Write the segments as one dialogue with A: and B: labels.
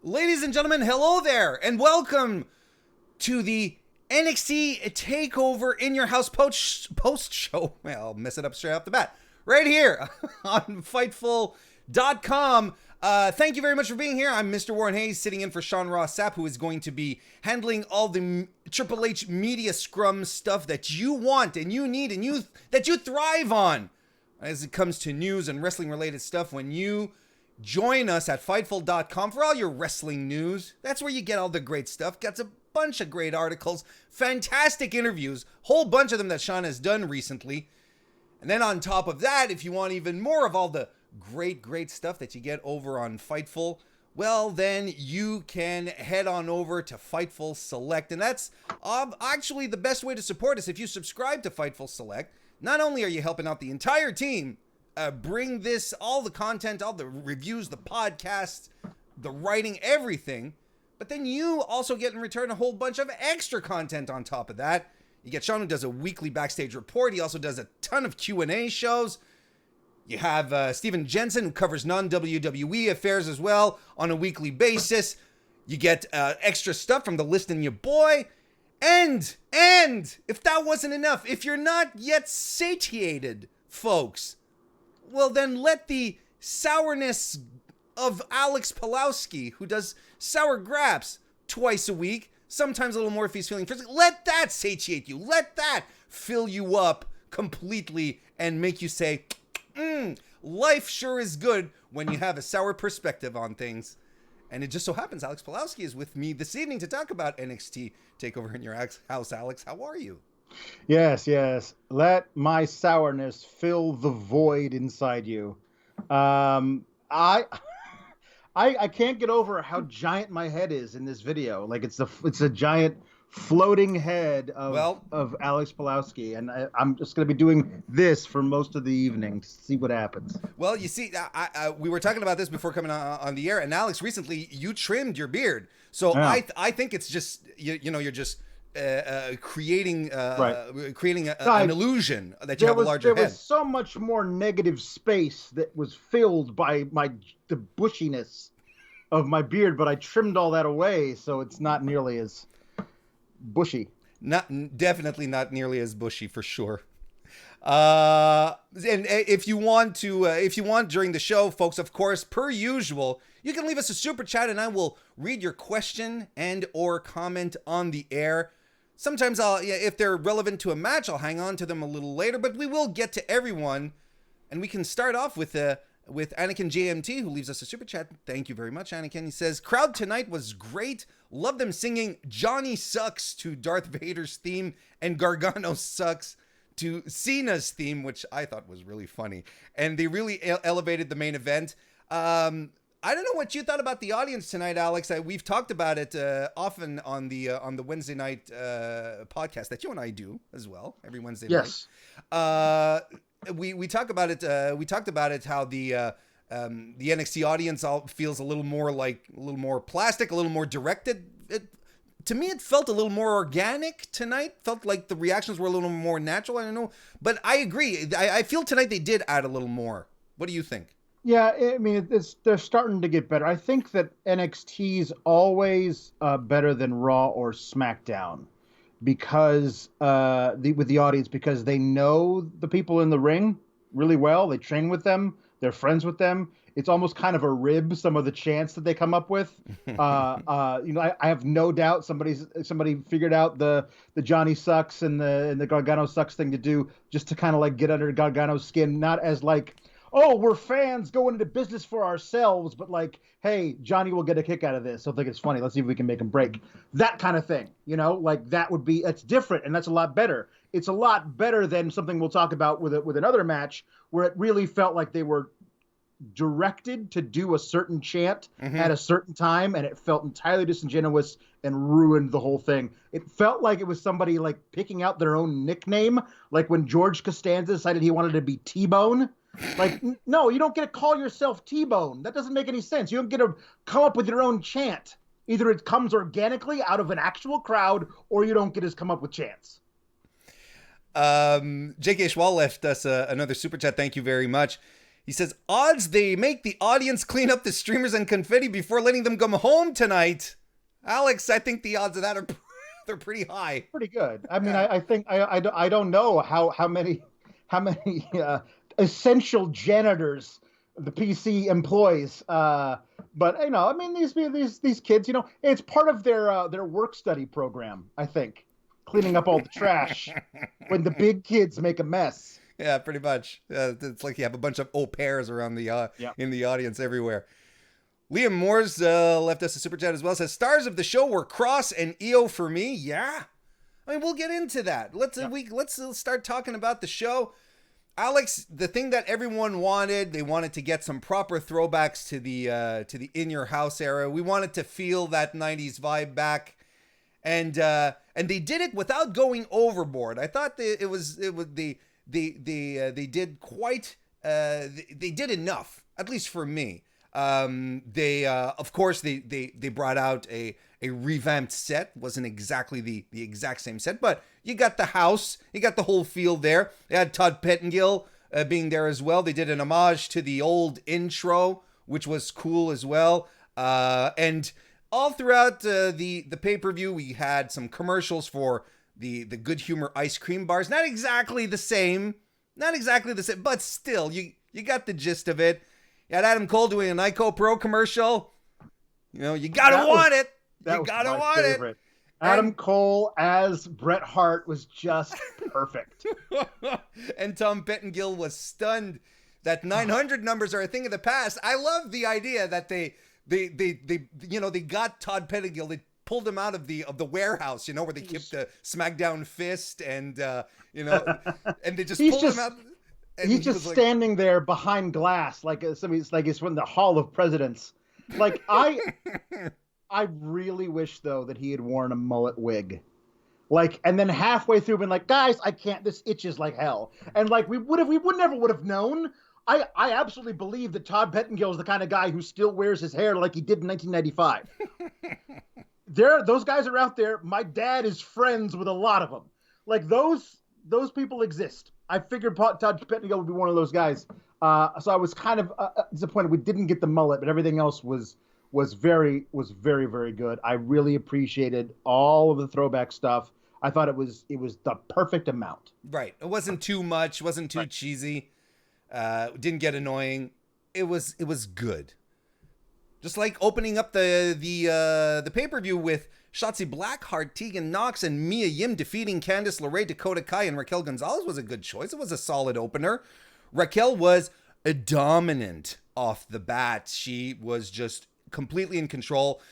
A: Ladies and gentlemen, hello there, and welcome to the NXT Takeover in Your House post-show. Well, I'll mess it up straight off the bat. Right here on Fightful.com. Thank you very much for being here. I'm Mr. Warren Hayes, sitting in for Sean Ross Sapp, who is going to be handling all the Triple H media scrum stuff that you want and you need and that you thrive on as it comes to news and wrestling-related stuff. When you join us at Fightful.com for all your wrestling news. That's where you get all the great stuff. Got a bunch of great articles, fantastic interviews, whole bunch of them that Sean has done recently. And then on top of that, if you want even more of all the great stuff that you get over on Fightful, well, then you can head on over to Fightful Select. And that's actually the best way to support us. If you subscribe to Fightful Select, not only are you helping out the entire team, bring this, all the content, all the reviews, the podcasts, the writing, everything. But then you also get in return a whole bunch of extra content on top of that. You get Sean, who does a weekly backstage report. He also does a ton of Q&A shows. You have Steven Jensen, who covers non-WWE affairs as well on a weekly basis. You get extra stuff from the List and your boy. And if that wasn't enough, if you're not yet satiated, folks, well, then let the sourness of Alex Pawlowski, who does sour graps twice a week, sometimes a little more if he's feeling frisky, let that satiate you. Let that fill you up completely and make you say, life sure is good when you have a sour perspective on things. And it just so happens Alex Pawlowski is with me this evening to talk about NXT Takeover in Your House. Alex, how are you?
B: Yes. Let my sourness fill the void inside you. I can't get over how giant my head is in this video. Like it's a giant floating head of Alex Pawlowski, and I'm just going to be doing this for most of the evening to see what happens.
A: Well, you see, we were talking about this before coming on the air, and Alex, recently you trimmed your beard, so yeah. I think it's just you're just creating an illusion that you have a larger head.
B: There was so much more negative space that was filled by the bushiness of my beard, but I trimmed all that away, so it's not nearly as bushy.
A: Definitely not nearly as bushy, for sure. And if you want during the show, folks, of course, per usual, you can leave us a super chat and I will read your question and or comment on the air. Sometimes if they're relevant to a match, I'll hang on to them a little later, but we will get to everyone. And we can start off with Anakin JMT, who leaves us a super chat. Thank you very much, Anakin. He says, crowd tonight was great. Love them singing Johnny Sucks to Darth Vader's theme and Gargano Sucks to Cena's theme, which I thought was really funny. And they really elevated the main event. I don't know what you thought about the audience tonight, Alex. We've talked about it often on the Wednesday night podcast that you and I do as well every Wednesday night. Yes. We talk about it. We talked about it how the NXT audience feels a little more plastic, a little more directed. To me, it felt a little more organic tonight. Felt like the reactions were a little more natural. I don't know, but I agree. I feel tonight they did add a little more. What do you think?
B: Yeah, I mean, they're starting to get better. I think that NXT's always better than Raw or SmackDown because with the audience, because they know the people in the ring really well. They train with them. They're friends with them. It's almost kind of a rib, some of the chants that they come up with. I have no doubt somebody figured out the Johnny Sucks and the Gargano Sucks thing to do just to kind of like get under Gargano's skin, not as like, oh, we're fans going into business for ourselves, but like, hey, Johnny will get a kick out of this. So I think it's funny. Let's see if we can make him break. That kind of thing, like that's different, and that's a lot better. It's a lot better than something we'll talk about with another match where it really felt like they were directed to do a certain chant at a certain time, and it felt entirely disingenuous and ruined the whole thing. It felt like it was somebody like picking out their own nickname, like when George Costanza decided he wanted to be T-Bone. Like, no, you don't get to call yourself T-Bone. That doesn't make any sense. You don't get to come up with your own chant. Either it comes organically out of an actual crowd, or you don't get to come up with chants.
A: J.K. Schwal left us another super chat. Thank you very much. He says, odds they make the audience clean up the streamers and confetti before letting them come home tonight. Alex, I think the odds of that are they're pretty high.
B: Pretty good. I mean, I think I don't know how many essential janitors the PC employs. But you know, I mean, these kids, you know, it's part of their work study program. I think cleaning up all the trash when the big kids make a mess.
A: Yeah, pretty much. It's like you have a bunch of au pairs around the in the audience everywhere. Liam Moore's left us a super chat as well. Says stars of the show were Kross and Io for me. Yeah, I mean we'll get into that. Let's start talking about the show. Alex, the thing that everyone wanted, they wanted to get some proper throwbacks to the In Your House era. We wanted to feel that '90s vibe back, and they did it without going overboard. I thought they did quite they did enough, at least for me. Of course they brought out a revamped set. Wasn't exactly the exact same set, but you got the house, you got the whole field there. They had Todd Pettengill being there as well. They did an homage to the old intro, which was cool as well. And all throughout the pay-per-view, we had some commercials for the Good Humor ice cream bars. Not exactly the same, but still, you got the gist of it. You had Adam Cole doing a Nyko Pro commercial. You know, you gotta want it. You gotta want it.
B: Adam Cole as Bret Hart was just perfect.
A: And Tom Pettengill was stunned that 900 numbers are a thing of the past. I love the idea that they got Todd Pettengill. They pulled him out of the warehouse, you know, where they kept the SmackDown fist, and and they just pulled him out. And
B: he's just standing there behind glass, like he's from the Hall of Presidents. Like I really wish though that he had worn a mullet wig, like, and then halfway through been like, guys, I can't. This itches like hell. And like we never would have known. I absolutely believe that Todd Pettengill is the kind of guy who still wears his hair like he did in 1995. Those guys are out there. My dad is friends with a lot of them. Like those people exist. I figured Todd Pettengill would be one of those guys. So I was kind of disappointed we didn't get the mullet, but everything else was very, very good. I really appreciated all of the throwback stuff. I thought it was the perfect amount.
A: Right. It wasn't too much. Wasn't too cheesy. Didn't get annoying. It was good. Just like opening up the pay-per-view with Shotzi Blackheart, Tegan Nox, and Mia Yim defeating Candice, LeRae, Dakota Kai, and Raquel Gonzalez was a good choice. It was a solid opener. Raquel was dominant off the bat. She was just completely in control.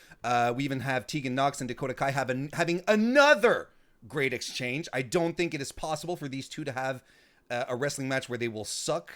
A: We even have Tegan Nox and Dakota Kai having another great exchange. I don't think it is possible for these two to have a wrestling match where they will suck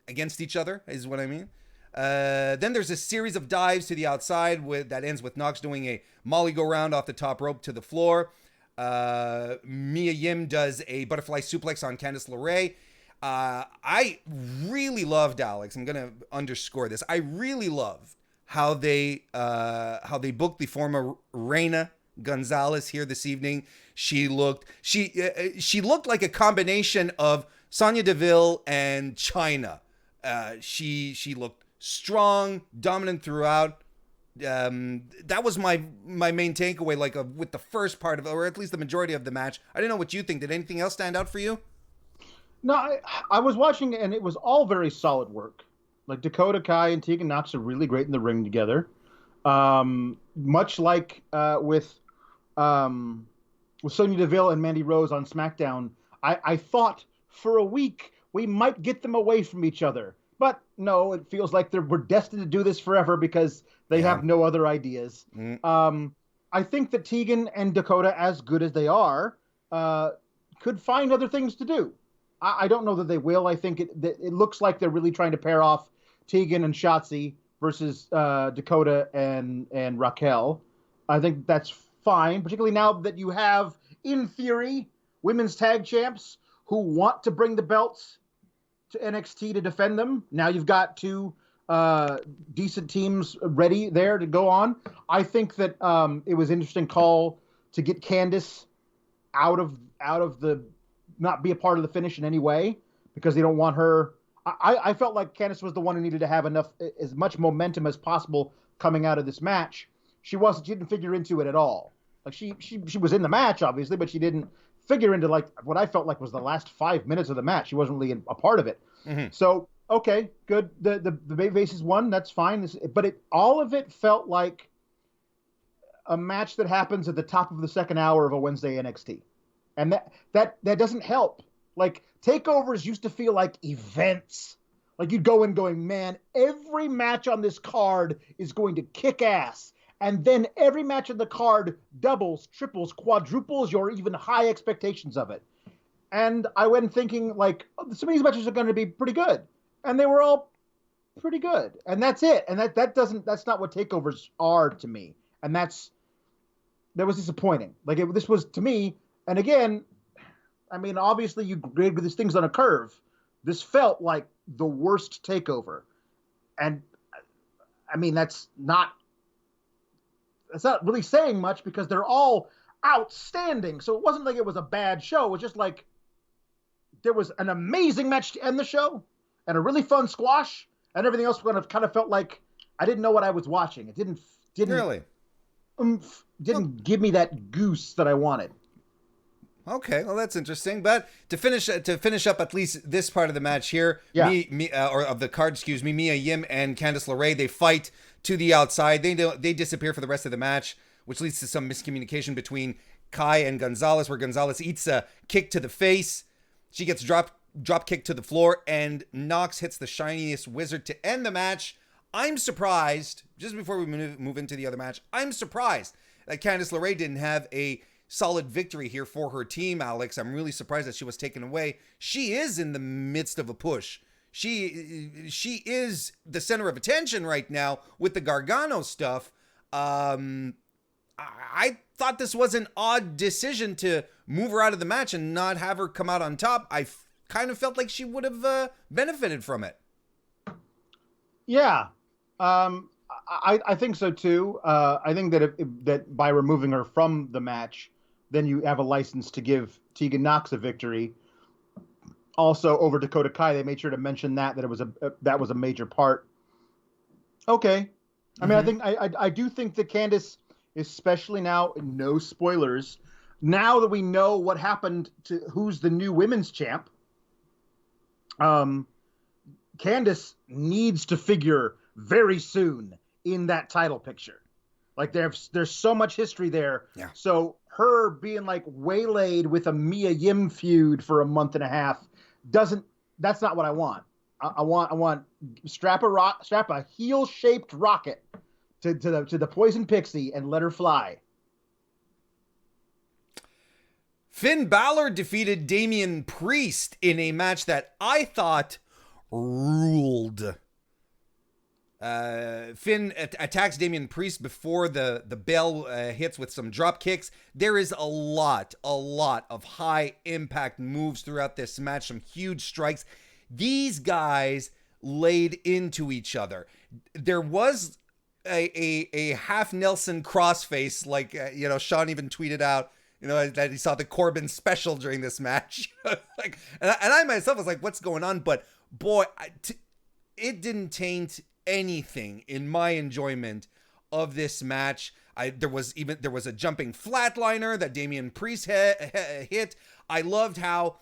A: against each other, is what I mean. Then there's a series of dives to the outside that ends with Nox doing a Molly go round off the top rope to the floor. Mia Yim does a butterfly suplex on Candice LeRae. I really loved, Alex, I'm gonna underscore this, I really loved how they booked the former Reina Gonzalez here this evening. She looked like a combination of Sonya Deville and Chyna. She looked strong, dominant throughout. That was my main takeaway, like with the first part of, or at least the majority of the match. I didn't know what you think. Did anything else stand out for you?
B: No, I was watching it, and it was all very solid work. Like Dakota Kai and Tegan Nox are really great in the ring together. Much like with Sonya Deville and Mandy Rose on SmackDown, I thought for a week we might get them away from each other. But no, it feels like we're destined to do this forever because they have no other ideas. I think that Tegan and Dakota, as good as they are, could find other things to do. I don't know that they will. I think it looks like they're really trying to pair off Tegan and Shotzi versus Dakota and Raquel. I think that's fine, particularly now that you have, in theory, women's tag champs who want to bring the belts to NXT to defend them. Now you've got two decent teams ready there to go on. I think that it was an interesting call to get Candice out of the, not be a part of the finish in any way, because they don't want her I felt like Candice was the one who needed to have as much momentum as possible coming out of this match. She didn't figure into it at all. Like she was in the match, obviously, but she didn't figure into like what I felt like was the last 5 minutes of the match. She wasn't really a part of it.
A: Mm-hmm.
B: So, okay, good. The babyface won. That's fine. But all of it felt like a match that happens at the top of the second hour of a Wednesday NXT. And that doesn't help. Like, takeovers used to feel like events. Like, you'd go in going, man, every match on this card is going to kick ass. And then every match on the card doubles, triples, quadruples your even high expectations of it. And I went thinking, like, some of these matches are going to be pretty good. And they were all pretty good. And that's it. And that's not what takeovers are to me. And that was disappointing. Like, this was, to me, and again, I mean, obviously you grade these things on a curve. This felt like the worst takeover. And, I mean, that's not really saying much because they're all outstanding. So it wasn't like it was a bad show. It was just like there was an amazing match to end the show and a really fun squash, and everything else kind of felt like I didn't know what I was watching. It didn't
A: really
B: give me that goose that I wanted.
A: Okay, well that's interesting. But to finish up at least this part of the match here,
B: yeah.
A: Or of the card, excuse me, Mia Yim and Candice LeRae, they fight to the outside. They disappear for the rest of the match, which leads to some miscommunication between Kai and Gonzalez, where Gonzalez eats a kick to the face. She gets drop kick to the floor, and Nox hits the shiniest wizard to end the match. I'm surprised, just before we move into the other match, I'm surprised that Candice LeRae didn't have a solid victory here for her team, Alex. I'm really surprised that she was taken away. She is in the midst of a push. She is the center of attention right now with the Gargano stuff. I thought this was an odd decision to move her out of the match and not have her come out on top. I kind of felt like she would have benefited from it.
B: Yeah. I think so too. I think that by removing her from the match, then you have a license to give Tegan Nox a victory. Also, over Dakota Kai, they made sure to mention that it was that was a major part. Okay, I mean, I do think that Candice, especially now, no spoilers. Now that we know what happened to who's the new women's champ, Candice needs to figure very soon in that title picture. Like there's so much history there.
A: Yeah.
B: So her being like waylaid with a Mia Yim feud for a month and a half that's not what I want. I want strap a heel shaped rocket to the poison pixie and let her fly.
A: Finn Balor defeated Damian Priest in a match that I thought ruled. Finn attacks Damian Priest before the bell hits with some drop kicks. There is a lot of high impact moves throughout this match, some huge strikes. These guys laid into each other. There was a half Nelson crossface, like Sean even tweeted out, that he saw the Corbin special during this match. Like, and I myself was like, what's going on? But boy, it didn't taint anything in my enjoyment of this match. There was a jumping flatliner that Damian Priest hit. I loved how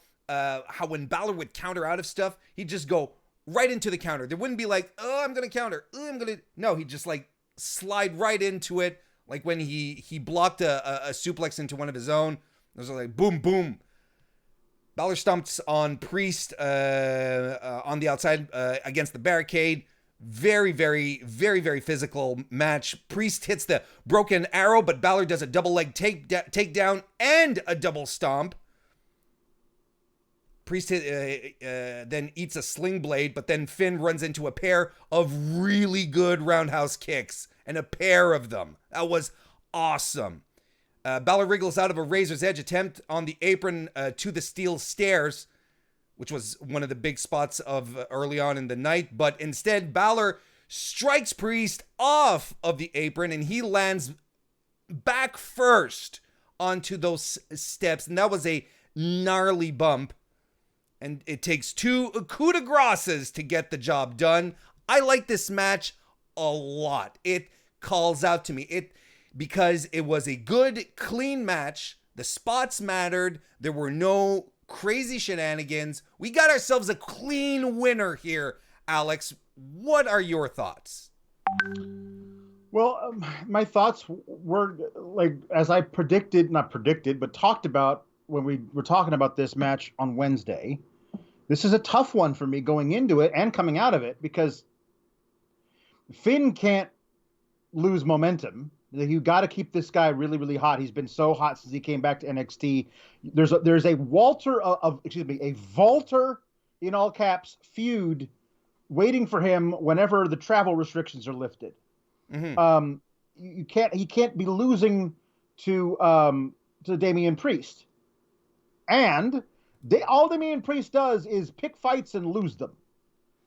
A: when Balor would counter out of stuff, he'd just go right into the counter. There wouldn't be like, oh, I'm gonna counter. No, he'd just like slide right into it. Like when he blocked a suplex into one of his own. It was like boom, boom. Balor stomps on Priest on the outside against the barricade. Very, very, very, very physical match. Priest hits the broken arrow, but Balor does a double leg takedown and a double stomp. Priest then eats a sling blade, but then Finn runs into a pair of really good roundhouse kicks, and a pair of them. That was awesome. Balor wriggles out of a razor's edge attempt on the apron to the steel stairs, which was one of the big spots of early on in the night. But instead, Balor strikes Priest off of the apron, and he lands back first onto those steps. And that was a gnarly bump. and it takes two coup de grâces to get the job done. I like this match a lot. It calls out to me because it was a good, clean match. The spots mattered. There were no crazy shenanigans. We got ourselves a clean winner here, Alex. What are your thoughts?
B: Well, my thoughts were like, as I talked about when we were talking about this match on Wednesday. This is a tough one for me going into it and coming out of it because Finn can't lose momentum. You got to keep this guy really, really hot. He's been so hot since he came back to NXT. There's a Walter a Walter in all caps feud waiting for him whenever the travel restrictions are lifted. Mm-hmm. He can't be losing to Damian Priest. And all Damian Priest does is pick fights and lose them.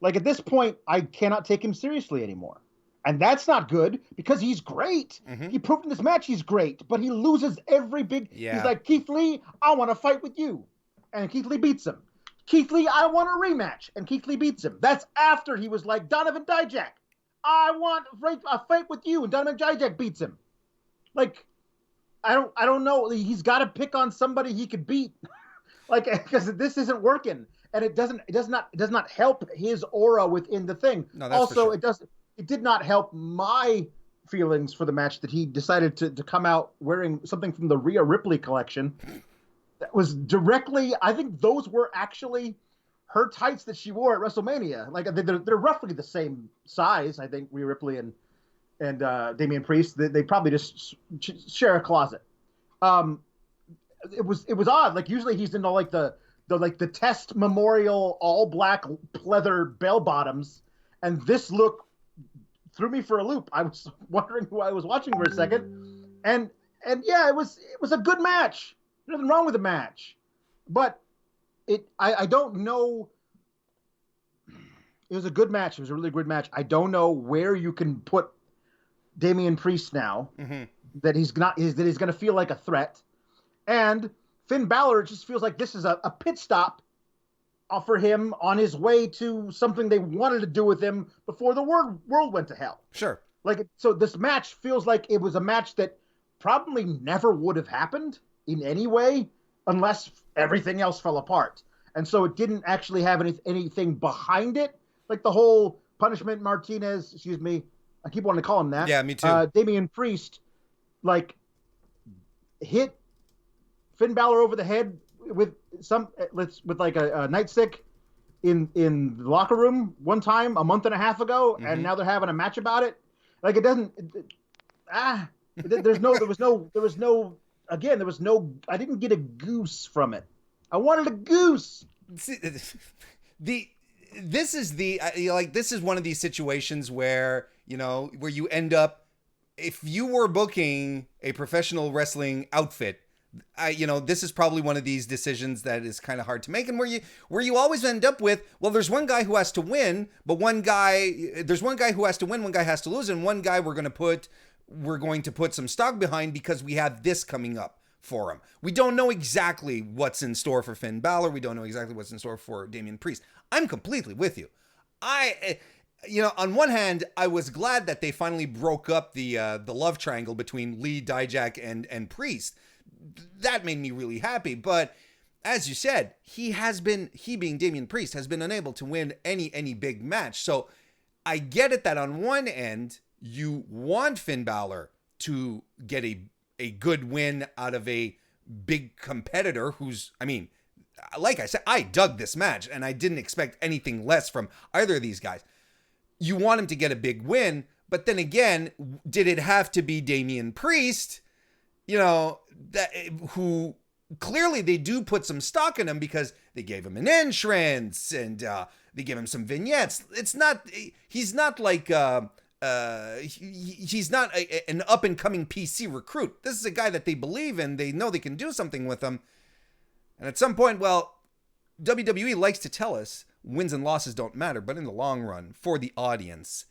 B: Like, at this point, I cannot take him seriously anymore. And that's not good because he's great. Mm-hmm. He proved in this match he's great, but he loses every big... Yeah. He's like, Keith Lee, I want to fight with you. And Keith Lee beats him. Keith Lee, I want a rematch. And Keith Lee beats him. That's after he was like, Donovan Dijak, I want a fight with you. And Donovan Dijak beats him. Like, I don't know. He's got to pick on somebody he could beat. Like, because this isn't working. And it does not help his aura within the thing.
A: No, that's also, for sure.
B: It did not help my feelings for the match that he decided to come out wearing something from the Rhea Ripley collection. That was directly, I think those were actually her tights that she wore at WrestleMania. Like, they're roughly the same size, I think, Rhea Ripley and Damian Priest. They probably just share a closet. It was odd. Like, usually he's into like the Test Memorial all black leather bell bottoms, and this look threw me for a loop. I was wondering who I was watching for a second, and yeah, it was a good match. There's nothing wrong with the match, but I don't know. It was a good match. It was a really good match. I don't know where you can put Damian Priest now. Mm-hmm. That he's going to feel like a threat, and Finn Balor just feels like this is a pit stop for him on his way to something they wanted to do with him before the world went to hell.
A: Sure.
B: Like, so this match feels like it was a match that probably never would have happened in any way unless everything else fell apart. And so it didn't actually have anything behind it. Like the whole Punishment Martinez, excuse me, I keep wanting to call him that.
A: Yeah, me too.
B: Damian Priest, like, hit Finn Balor over the head with like a nightstick in the locker room one time a month and a half ago, mm-hmm. and now they're having a match about it. Like, it doesn't. I didn't get a goose from it. I wanted a goose.
A: This is one of these situations where you end up, if you were booking a professional wrestling outfit, this is probably one of these decisions that is kind of hard to make, and where you always end up with, well, there's one guy who has to win, but there's one guy who has to win, one guy has to lose, and one guy we're going to put some stock behind because we have this coming up for him. We don't know exactly what's in store for Finn Balor. We don't know exactly what's in store for Damian Priest. I'm completely with you. On one hand, I was glad that they finally broke up the love triangle between Lee, Dijak, and Priest. That made me really happy. But as you said, he being Damian Priest, has been unable to win any big match. So I get it that on one end, you want Finn Balor to get a good win out of a big competitor like I said, I dug this match and I didn't expect anything less from either of these guys. You want him to get a big win, but then again, did it have to be Damian Priest? Who clearly they do put some stock in him because they gave him an entrance and they gave him some vignettes. He's not like he's not an up and coming PC recruit. This is a guy that they believe in. They know they can do something with him. And at some point, well, WWE likes to tell us wins and losses don't matter, but in the long run, for the audience,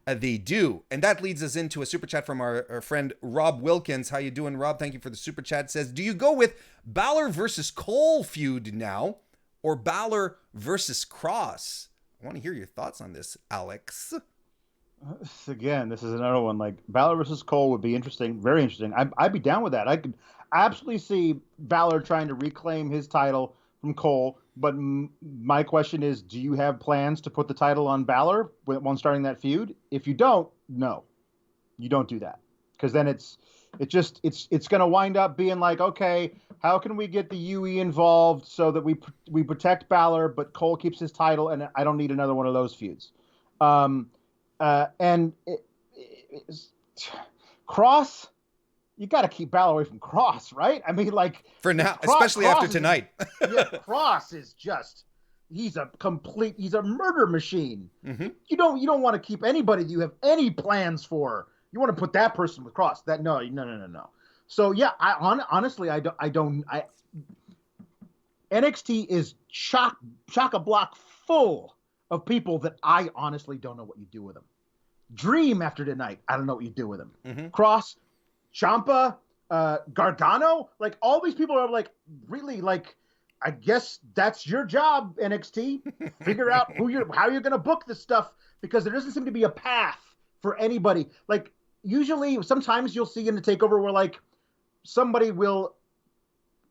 A: they do. And that leads us into a super chat from our friend Rob Wilkins. How you doing, Rob? Thank you for the super chat. Says, do you go with Balor versus Cole feud now, or Balor versus Kross? I want to hear your thoughts on this, Alex.
B: Again, this is another one. Like Balor versus Cole would be interesting, very interesting. I'd be down with that. I could absolutely see Balor trying to reclaim his title from Cole. But my question is, do you have plans to put the title on Balor when starting that feud? If you don't, no, you don't do that, because then it's going to wind up being like, okay, how can we get the UE involved so that we protect Balor, but Cole keeps his title, and I don't need another one of those feuds. Kross, you got to keep Balor away from Kross, right? I mean, like
A: for now, especially Kross after tonight.
B: Kross is he's a murder machine. Mm-hmm. You don't want to keep anybody that you have any plans for. You want to put that person with Kross. No. So yeah, honestly, NXT is chock-a-block full of people that I honestly don't know what you do with them. Dream after tonight, I don't know what you do with them. Mm-hmm. Kross, Ciampa, Gargano, like all these people are like really like, I guess that's your job, NXT. Figure out how you're going to book this stuff, because there doesn't seem to be a path for anybody. Like usually, sometimes you'll see in the takeover where like somebody will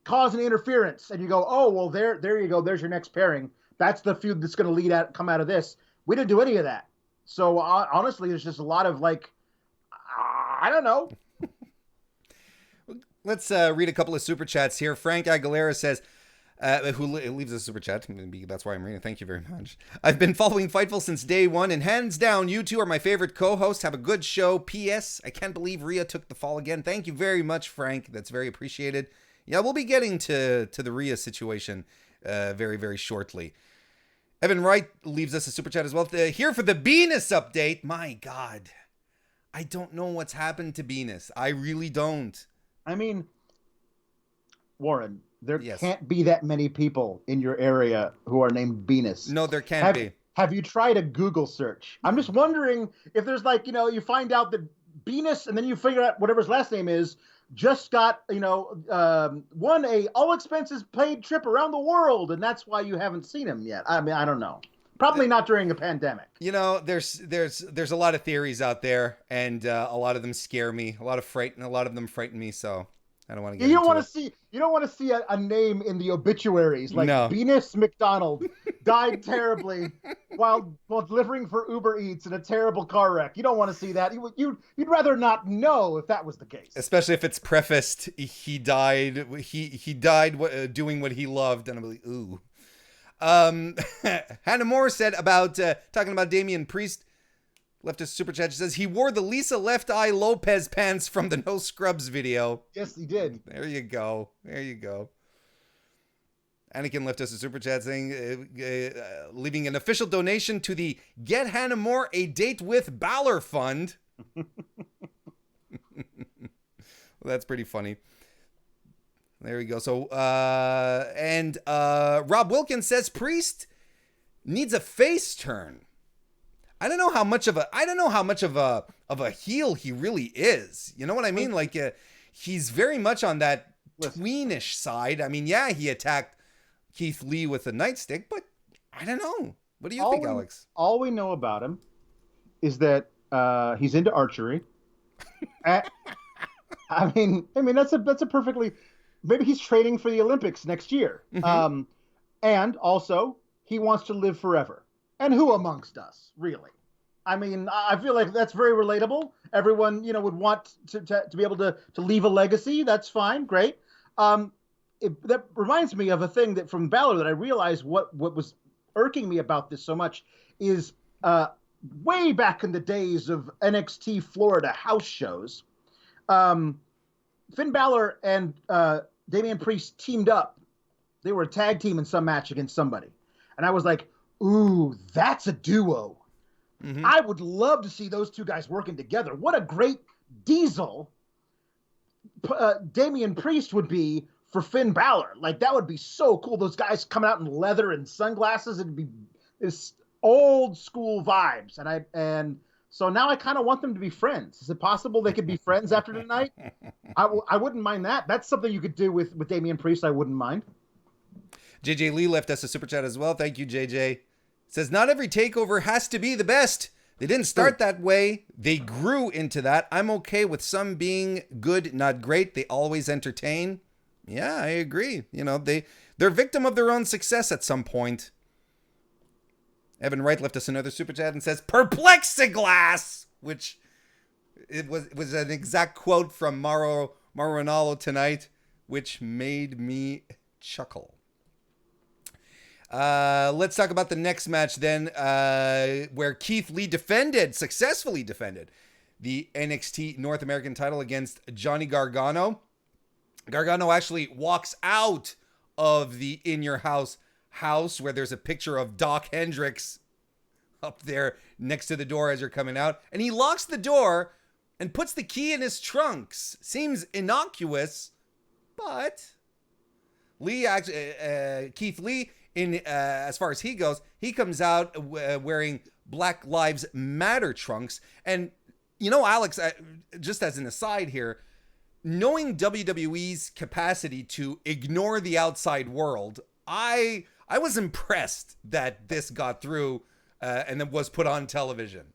B: cause an interference, and you go, oh well, there you go, there's your next pairing. That's the feud that's going to come out of this. We didn't do any of that. So honestly, there's just a lot of like, I don't know.
A: Let's read a couple of super chats here. Frank Aguilera says, who leaves a super chat. That's why I'm reading. Thank you very much. I've been following Fightful since day one, and hands down, you two are my favorite co-hosts. Have a good show. P.S. I can't believe Rhea took the fall again. Thank you very much, Frank. That's very appreciated. Yeah, we'll be getting to the Rhea situation very, very shortly. Evan Wright leaves us a super chat as well. Here for the Venus update. My God. I don't know what's happened to Venus. I really don't.
B: I mean, Warren, there can't be that many people in your area who are named Venus.
A: No, there can't be.
B: Have you tried a Google search? I'm just wondering if there's like, you find out that Venus, and then you figure out whatever his last name is, just got, won a all expenses paid trip around the world, and that's why you haven't seen him yet. I mean, I don't know. Probably not during a pandemic.
A: There's a lot of theories out there, and a lot of them scare me. A lot of them frighten me. So I don't want to get. You don't
B: want to see a name in the obituaries like Venus McDonald died terribly while delivering for Uber Eats in a terrible car wreck. You don't want to see that. You'd rather not know if that was the case.
A: Especially if it's prefaced, he died. He died doing what he loved, and I'm like, ooh. Hannah Moore said about talking about Damian Priest. Left a super chat. She says he wore the Lisa Left Eye Lopez pants from the No Scrubs video.
B: Yes, he did.
A: There you go. Anakin left us a super chat saying, leaving an official donation to the Get Hannah Moore a Date with Balor Fund. Well, that's pretty funny. There we go. So, Rob Wilkins says Priest needs a face turn. I don't know how much of a heel he really is. You know what I mean? Like, he's very much on that tweenish side. I mean, yeah, he attacked Keith Lee with a nightstick, but I don't know. What do you think, Alex?
B: All we know about him is that he's into archery. I mean, that's a perfectly. Maybe he's training for the Olympics next year. Mm-hmm. And also, he wants to live forever. And who amongst us, really? I mean, I feel like that's very relatable. Everyone, would want to be able to leave a legacy. That's fine. Great. That reminds me of a thing that from Balor that I realized what was irking me about this so much is way back in the days of NXT Florida house shows, Finn Balor and Damian Priest teamed up. They were a tag team in some match against somebody. And I was like, ooh, that's a duo. Mm-hmm. I would love to see those two guys working together. What a great diesel Damian Priest would be for Finn Balor. Like, that would be so cool. Those guys coming out in leather and sunglasses. It'd be this old school vibes. And so now I kind of want them to be friends. Is it possible they could be friends after tonight? I wouldn't mind that. That's something you could do with Damian Priest. I wouldn't mind.
A: JJ Lee left us a super chat as well. Thank you, JJ. Says, not every takeover has to be the best. They didn't start that way. They grew into that. I'm okay with some being good, not great. They always entertain. Yeah, I agree. You know, they're victim of their own success at some point. Evan Wright left us another super chat and says, Perplexiglass, which it was an exact quote from Mauro Ranallo tonight, which made me chuckle. Let's talk about the next match then, where Keith Lee successfully defended the NXT North American title against Johnny Gargano. Gargano actually walks out of the In Your House where there's a picture of Doc Hendricks up there next to the door as you're coming out. And he locks the door and puts the key in his trunks. Seems innocuous, but Keith Lee, as far as he goes, he comes out wearing Black Lives Matter trunks. And, you know, Alex, just as an aside here, knowing WWE's capacity to ignore the outside world, I was impressed that this got through and then was put on television.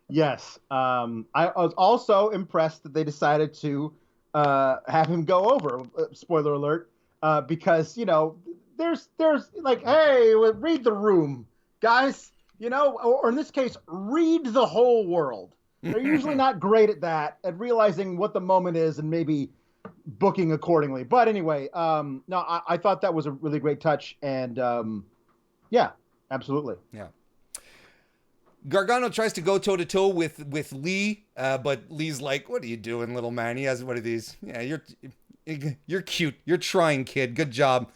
B: Yes. I was also impressed that they decided to have him go over, spoiler alert, because, you know, there's like, hey, read the room, guys, you know, or in this case, read the whole world. They're usually not great at that, at realizing what the moment is and maybe booking accordingly. But anyway, no, I thought that was a really great touch. And yeah, absolutely.
A: Yeah. Gargano tries to go toe-to-toe with Lee, but Lee's like, what are you doing, little man? He has one of these. Yeah, you're cute. You're trying, kid. Good job.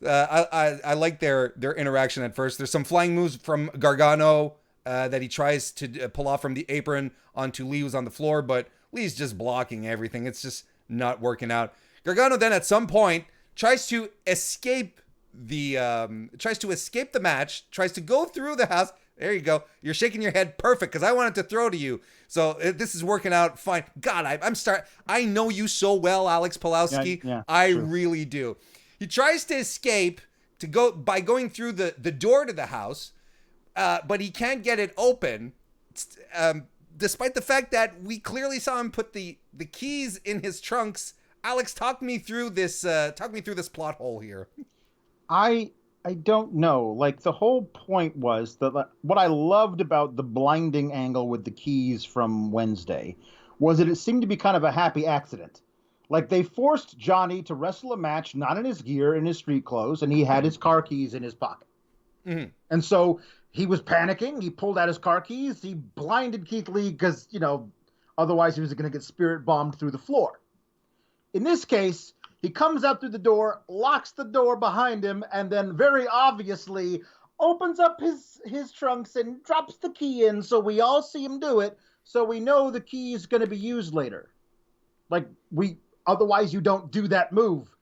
A: I like their interaction at first. There's some flying moves from Gargano that he tries to pull off from the apron onto Lee, who's on the floor, but Lee's just blocking everything. It's just not working out. Gargano then at some point tries to escape the match, tries to go through the house. There you go. You're shaking your head. Perfect, because I wanted to throw to you. So this is working out fine. God, I know you so well, Alex Pawlowski.
B: Yeah,
A: I
B: true.
A: really do. He tries to escape by going through the door to the house, but he can't get it open, despite the fact that we clearly saw him put the keys in his trunks. Alex, talk me through this plot hole here.
B: I don't know. Like, the whole point was that what I loved about the blinding angle with the keys from Wednesday was that it seemed to be kind of a happy accident. Like, they forced Johnny to wrestle a match not in his gear, in his street clothes, and he had his car keys in his pocket. Mm-hmm. And so he was panicking. He pulled out his car keys. He blinded Keith Lee because, you know, otherwise he was going to get spirit bombed through the floor. In this case, he comes out through the door, locks the door behind him, and then very obviously opens up his trunks and drops the key in, so we all see him do it, so we know the key is going to be used later. Like, otherwise you don't do that move.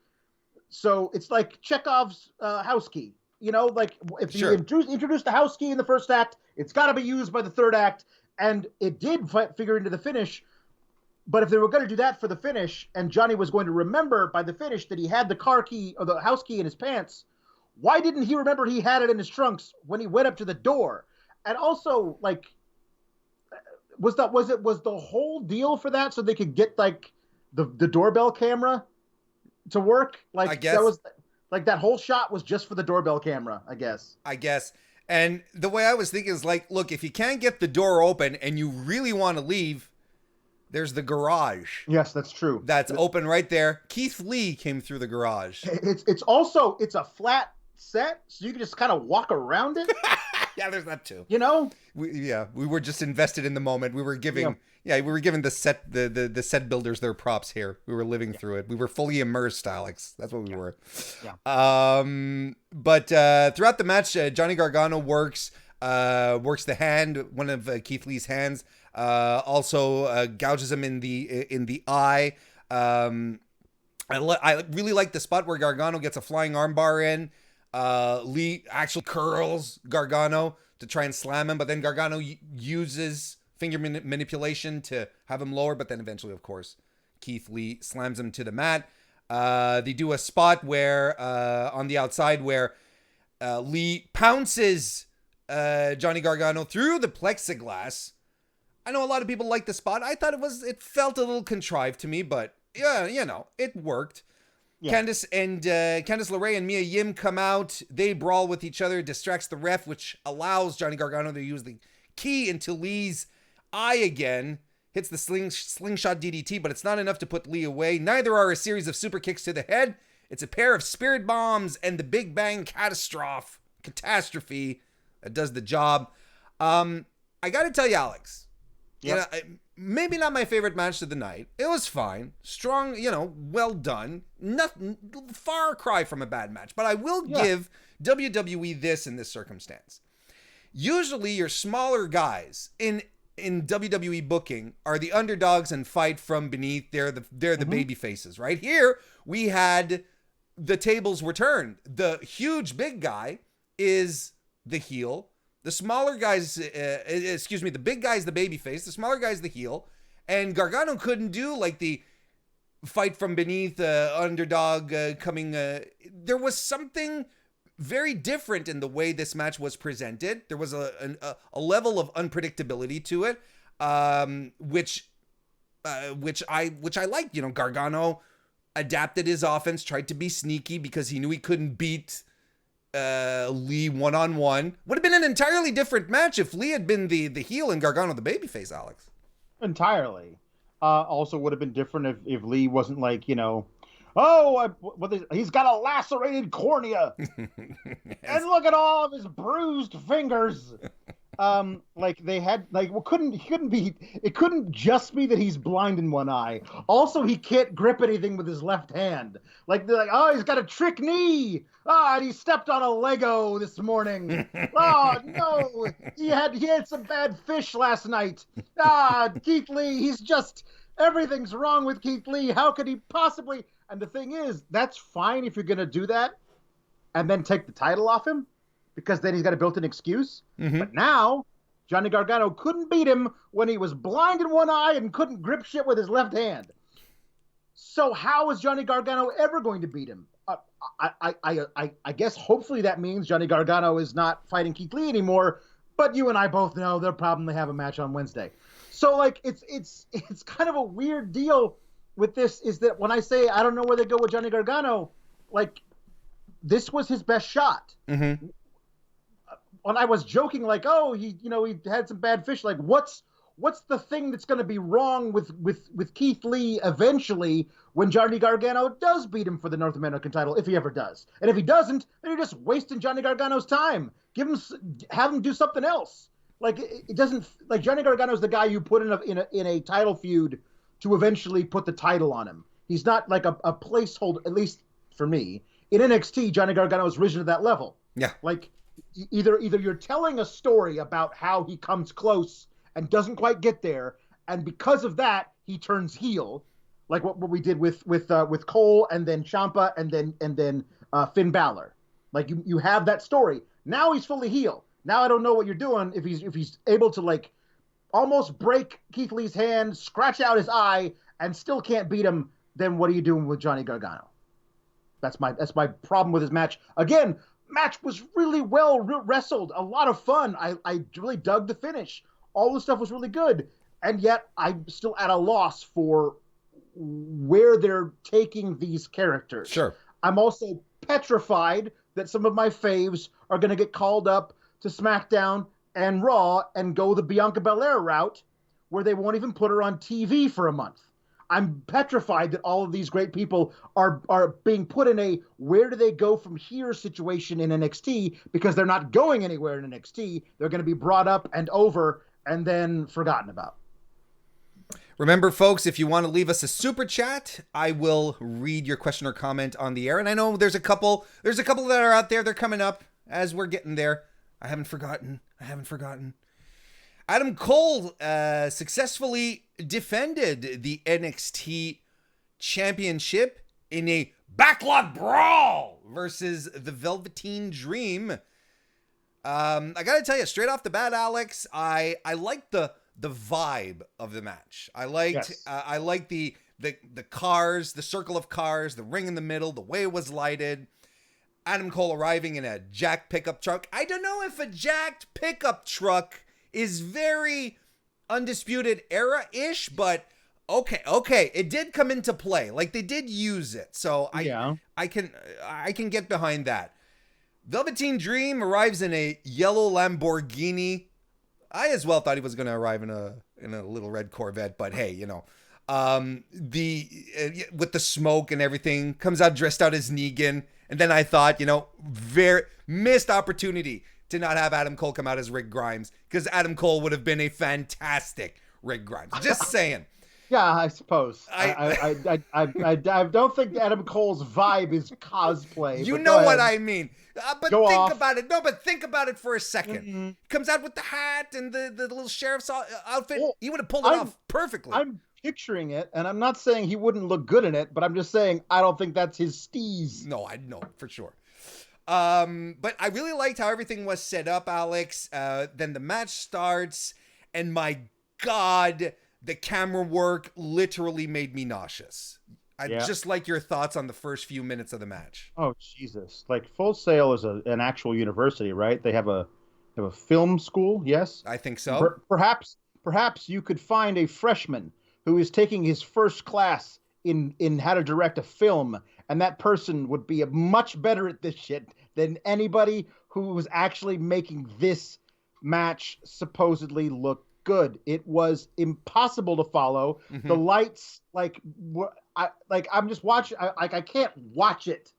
B: So it's like Chekhov's house key. You know, like, if you introduce the house key in the first act, it's got to be used by the third act, and it did figure into the finish. But if they were going to do that for the finish, and Johnny was going to remember by the finish that he had the car key or the house key in his pants, why didn't he remember he had it in his trunks when he went up to the door? And also, like, was the whole deal for that so they could get, like, the doorbell camera to work? Like, I guess that was like, that whole shot was just for the doorbell camera, I guess.
A: And the way I was thinking is, like, look, if you can't get the door open and you really want to leave, there's the garage.
B: Yes, that's true.
A: That's open right there. Keith Lee came through the garage.
B: It's a flat set, so you can just kind of walk around it.
A: Yeah, there's that too.
B: You know?
A: We were just invested in the moment. We were giving the set builders their props here. We were living through it. We were fully immersed, Alex. That's what we were.
B: Yeah.
A: But throughout the match, Johnny Gargano works the hand, one of Keith Lee's hands. Also gouges him in the eye. I really like the spot where Gargano gets a flying armbar in. Lee actually curls Gargano to try and slam him, but then Gargano uses finger manipulation to have him lower, but then eventually, of course, Keith Lee slams him to the mat. They do a spot where on the outside where Lee pounces Johnny Gargano through the plexiglass. I know a lot of people like the spot. I thought it felt a little contrived to me, but yeah, it worked. Yeah. Candice, LeRae, and Mia Yim come out. They brawl with each other, distracts the ref, which allows Johnny Gargano to use the key into Lee's eye again. Hits the slingshot DDT, but it's not enough to put Lee away. Neither are a series of super kicks to the head. It's a pair of spirit bombs and the Big Bang catastrophe that does the job. I got to tell you, Alex, maybe not my favorite match of the night. It was fine. Strong, well done. Nothing, far cry from a bad match. But I will give WWE this in this circumstance. Usually your smaller guys in WWE booking are the underdogs and fight from beneath. They're the baby faces, right? Here, we had the tables were turned. The huge big guy is the heel. The smaller guys, the big guy's the baby face. The smaller guy's the heel. And Gargano couldn't do like the fight from beneath, underdog coming. There was something very different in the way this match was presented. There was a level of unpredictability to it, which I liked. Gargano adapted his offense, tried to be sneaky because he knew he couldn't beat Lee one-on-one. Would have been an entirely different match if Lee had been the heel and Gargano the babyface, Alex.
B: Entirely. Also would have been different if Lee wasn't like, he's got a lacerated cornea. Yes. And look at all of his bruised fingers. It couldn't just be that he's blind in one eye. Also, he can't grip anything with his left hand. They're like, oh, he's got a trick knee. And he stepped on a Lego this morning. Oh, no, he had some bad fish last night. Keith Lee, everything's wrong with Keith Lee. How could he possibly? And the thing is, that's fine if you're going to do that and then take the title off him, because then he's got a built-in excuse. Mm-hmm. But now, Johnny Gargano couldn't beat him when he was blind in one eye and couldn't grip shit with his left hand. So how is Johnny Gargano ever going to beat him? I guess hopefully that means Johnny Gargano is not fighting Keith Lee anymore, but you and I both know they'll probably have a match on Wednesday. So it's kind of a weird deal with this, is that when I say I don't know where they go with Johnny Gargano, this was his best shot. Mm-hmm. When I was joking, he had some bad fish. What's the thing that's going to be wrong with Keith Lee eventually when Johnny Gargano does beat him for the North American title, if he ever does? And if he doesn't, then you're just wasting Johnny Gargano's time. Have him do something else. It doesn't, Johnny Gargano's the guy you put in a title feud to eventually put the title on him. He's not a placeholder, at least for me. In NXT, Johnny Gargano has risen to that level.
A: Yeah.
B: Either you're telling a story about how he comes close and doesn't quite get there, and because of that he turns heel, like what we did with Cole and then Ciampa and then Finn Balor. You have that story. Now he's fully heel. Now I don't know what you're doing if he's able to almost break Keith Lee's hand, scratch out his eye, and still can't beat him. Then what are you doing with Johnny Gargano? That's my problem with his match. Again, match was really well wrestled, a lot of fun. I really dug the finish. All the stuff was really good, and yet I'm still at a loss for where they're taking these characters.
A: Sure.
B: I'm also petrified that some of my faves are going to get called up to SmackDown and Raw and go the Bianca Belair route, where they won't even put her on TV for a month. I'm petrified that all of these great people are being put in a where do they go from here situation in NXT, because they're not going anywhere in NXT. They're going to be brought up and over and then forgotten about.
A: Remember, folks, if you want to leave us a super chat, I will read your question or comment on the air. And I know there's a couple that are out there. They're coming up as we're getting there. I haven't forgotten. Adam Cole successfully defended the NXT Championship in a backlot brawl versus the Velveteen Dream. I gotta tell you, straight off the bat, Alex, I liked the vibe of the match. I liked the the cars, the circle of cars, the ring in the middle, the way it was lighted. Adam Cole arriving in a jacked pickup truck. I don't know if a jacked pickup truck is very Undisputed Era-ish, but okay. It did come into play. Like, they did use it. So I can get behind that. Velveteen Dream arrives in a yellow Lamborghini. I as well thought he was going to arrive in a little red Corvette, but hey, with the smoke and everything, comes out dressed out as Negan. And then I thought, very missed opportunity to not have Adam Cole come out as Rick Grimes, because Adam Cole would have been a fantastic Rick Grimes. Just saying.
B: Yeah, I suppose. I don't think Adam Cole's vibe is cosplay.
A: You know what I mean. But think about it. No, but think about it for a second.
B: Mm-hmm.
A: Comes out with the hat and the little sheriff's outfit. He would have pulled it off perfectly.
B: I'm picturing it, and I'm not saying he wouldn't look good in it, but I'm just saying I don't think that's his steez.
A: No, I know for sure. But I really liked how everything was set up, Alex. Then the match starts, and my God, the camera work literally made me nauseous. I just like your thoughts on the first few minutes of the match.
B: Oh, Jesus. Like, Full Sail is an actual university, right? They have a film school, yes?
A: I think so.
B: Perhaps you could find a freshman who is taking his first class in how to direct a film, and that person would be much better at this shit than anybody who was actually making this match supposedly look good. It was impossible to follow. Mm-hmm. The lights, I'm just watching. I can't watch it.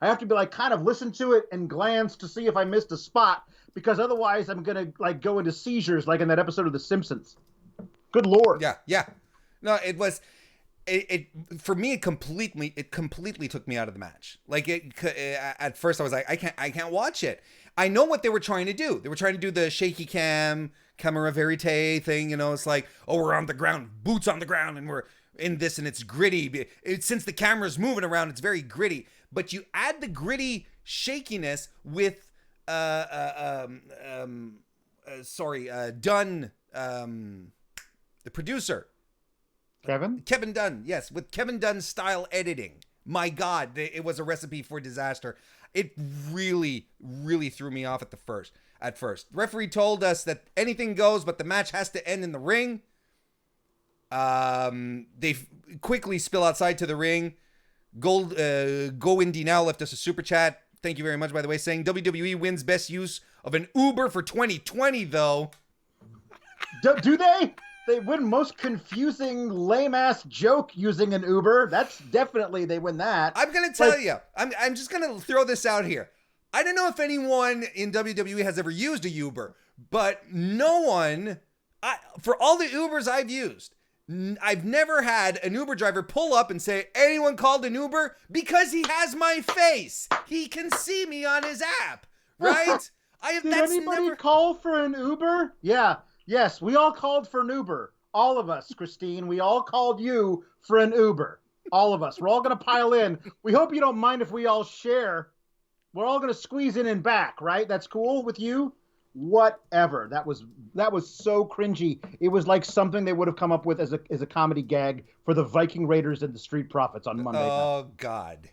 B: I have to be kind of listen to it and glance to see if I missed a spot, because otherwise I'm gonna go into seizures like in that episode of The Simpsons. Good Lord.
A: Yeah. No, it was. It for me, it completely took me out of the match. Like, at first I was like, I can't watch it. I know what they were trying to do. They were trying to do the shaky camera verite thing. It's like, oh, we're on the ground, boots on the ground, and we're in this, and it's gritty. Since the camera's moving around, it's very gritty. But you add the gritty shakiness with Dunn, the producer. Kevin Dunn, yes, with Kevin Dunn style editing. My God, it was a recipe for disaster. It really, really threw me off at first. The referee told us that anything goes, but the match has to end in the ring. They quickly spill outside to the ring. Go Indy Now left us a super chat. Thank you very much, by the way, saying WWE wins best use of an Uber for 2020, though.
B: Do they? They win most confusing, lame-ass joke using an Uber. That's definitely, they win that.
A: I'm going to tell you. I'm just going to throw this out here. I don't know if anyone in WWE has ever used a Uber, but no one, for all the Ubers I've used, I've never had an Uber driver pull up and say, anyone called an Uber? Because he has my face. He can see me on his app, right?
B: Did anybody call for an Uber? Yeah. Yes, we all called for an Uber. All of us, Christine. We all called you for an Uber. All of us. We're all going to pile in. We hope you don't mind if we all share. We're all going to squeeze in and back, right? That's cool with you? Whatever. That was so cringy. It was like something they would have come up with as a comedy gag for the Viking Raiders and the Street Profits on Monday night.
A: Oh, God.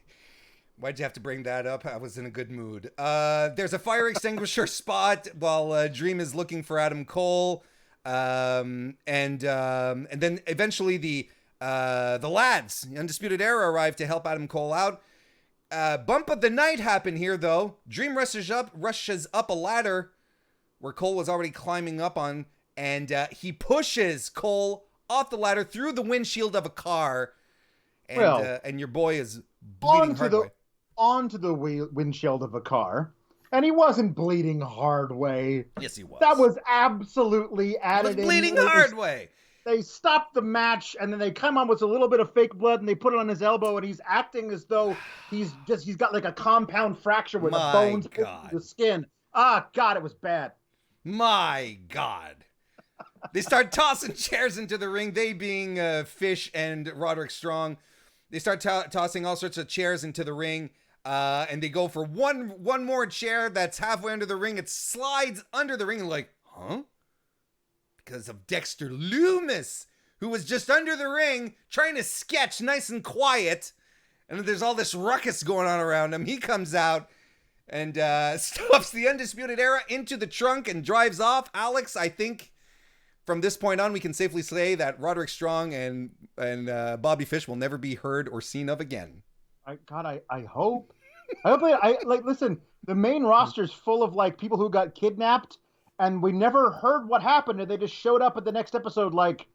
A: Why'd you have to bring that up? I was in a good mood. There's a fire extinguisher spot while Dream is looking for Adam Cole. And then eventually the lads, Undisputed Era, arrive to help Adam Cole out. Bump of the night happened here, though. Dream rushes up a ladder where Cole was already climbing up on, and he pushes Cole off the ladder through the windshield of a car. And your boy is bleeding hard
B: onto the windshield of a car, and he wasn't bleeding hard way.
A: Yes, he was.
B: That was absolutely added in.
A: He was bleeding hard way.
B: They stopped the match, and then they come on with a little bit of fake blood, and they put it on his elbow, and he's acting as though he's got like a compound fracture where the bones put through the skin. Ah, God, it was bad.
A: My God. They start tossing chairs into the ring, they being Fish and Roderick Strong. They start tossing all sorts of chairs into the ring. And they go for one more chair that's halfway under the ring. It slides under the ring, like, huh? Because of Dexter Loomis, who was just under the ring trying to sketch nice and quiet. And there's all this ruckus going on around him. He comes out and stuffs the Undisputed Era into the trunk and drives off. Alex, I think from this point on, we can safely say that Roderick Strong and Bobby Fish will never be heard or seen of again.
B: I hope. Listen, the main roster's full of like people who got kidnapped and we never heard what happened and they just showed up at the next episode like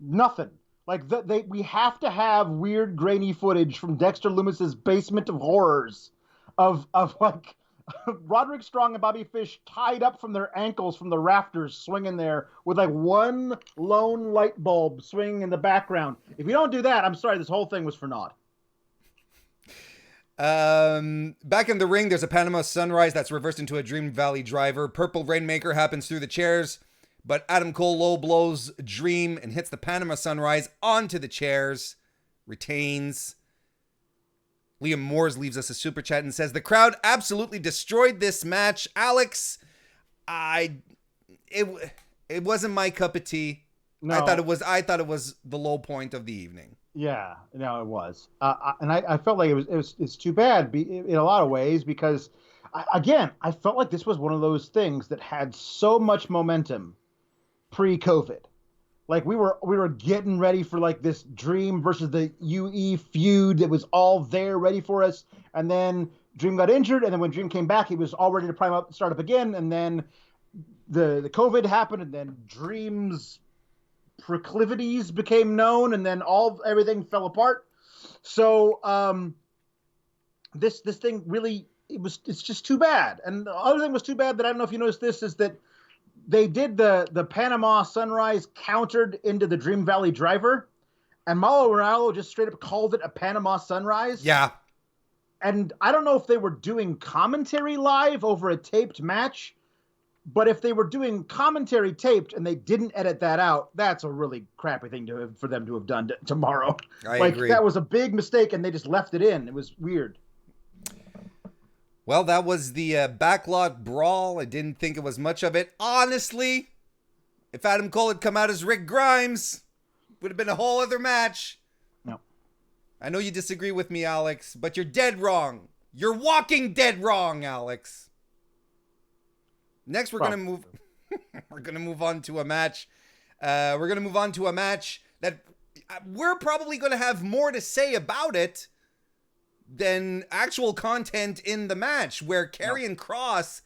B: nothing. Like we have to have weird grainy footage from Dexter Loomis's basement of horrors of like Roderick Strong and Bobby Fish tied up from their ankles from the rafters swinging there with like one lone light bulb swinging in the background. If you don't do that, I'm sorry, this whole thing was for naught.
A: Back in the ring, there's a Panama Sunrise that's reversed into a Dream Valley Driver. Purple Rainmaker happens through the chairs, but Adam Cole low blows Dream and hits the Panama Sunrise onto the chairs. Retains. Liam Moores leaves us a super chat and says the crowd absolutely destroyed this match. Alex, it wasn't my cup of tea. No. I thought it was the low point of the evening.
B: Yeah, no, it was. And I felt like it's too bad in a lot of ways because, I felt like this was one of those things that had so much momentum pre-COVID. Like we were getting ready for like this Dream versus the UE feud that was all there ready for us. And then Dream got injured. And then when Dream came back, he was all ready to start up again. And then the COVID happened and then Dream's proclivities became known and then everything fell apart. So this thing really it's just too bad. And the other thing was too bad that I don't know if you noticed this is that they did the Panama Sunrise countered into the Dream Valley Driver and Mauro Ranallo just straight up called it a Panama Sunrise.
A: Yeah.
B: And I don't know if they were doing commentary live over a taped match. But if they were doing commentary taped and they didn't edit that out, that's a really crappy thing for them to have done tomorrow.
A: I agree.
B: That was a big mistake and they just left it in. It was weird.
A: Well, that was the backlot brawl. I didn't think it was much of it. Honestly, if Adam Cole had come out as Rick Grimes, it would have been a whole other match.
B: No.
A: I know you disagree with me, Alex, but you're dead wrong. You're walking dead wrong, Alex. Next, we're gonna move. We're gonna move on to a match. We're gonna move on to a match that we're probably gonna have more to say about it than actual content in the match, where Karrion Kross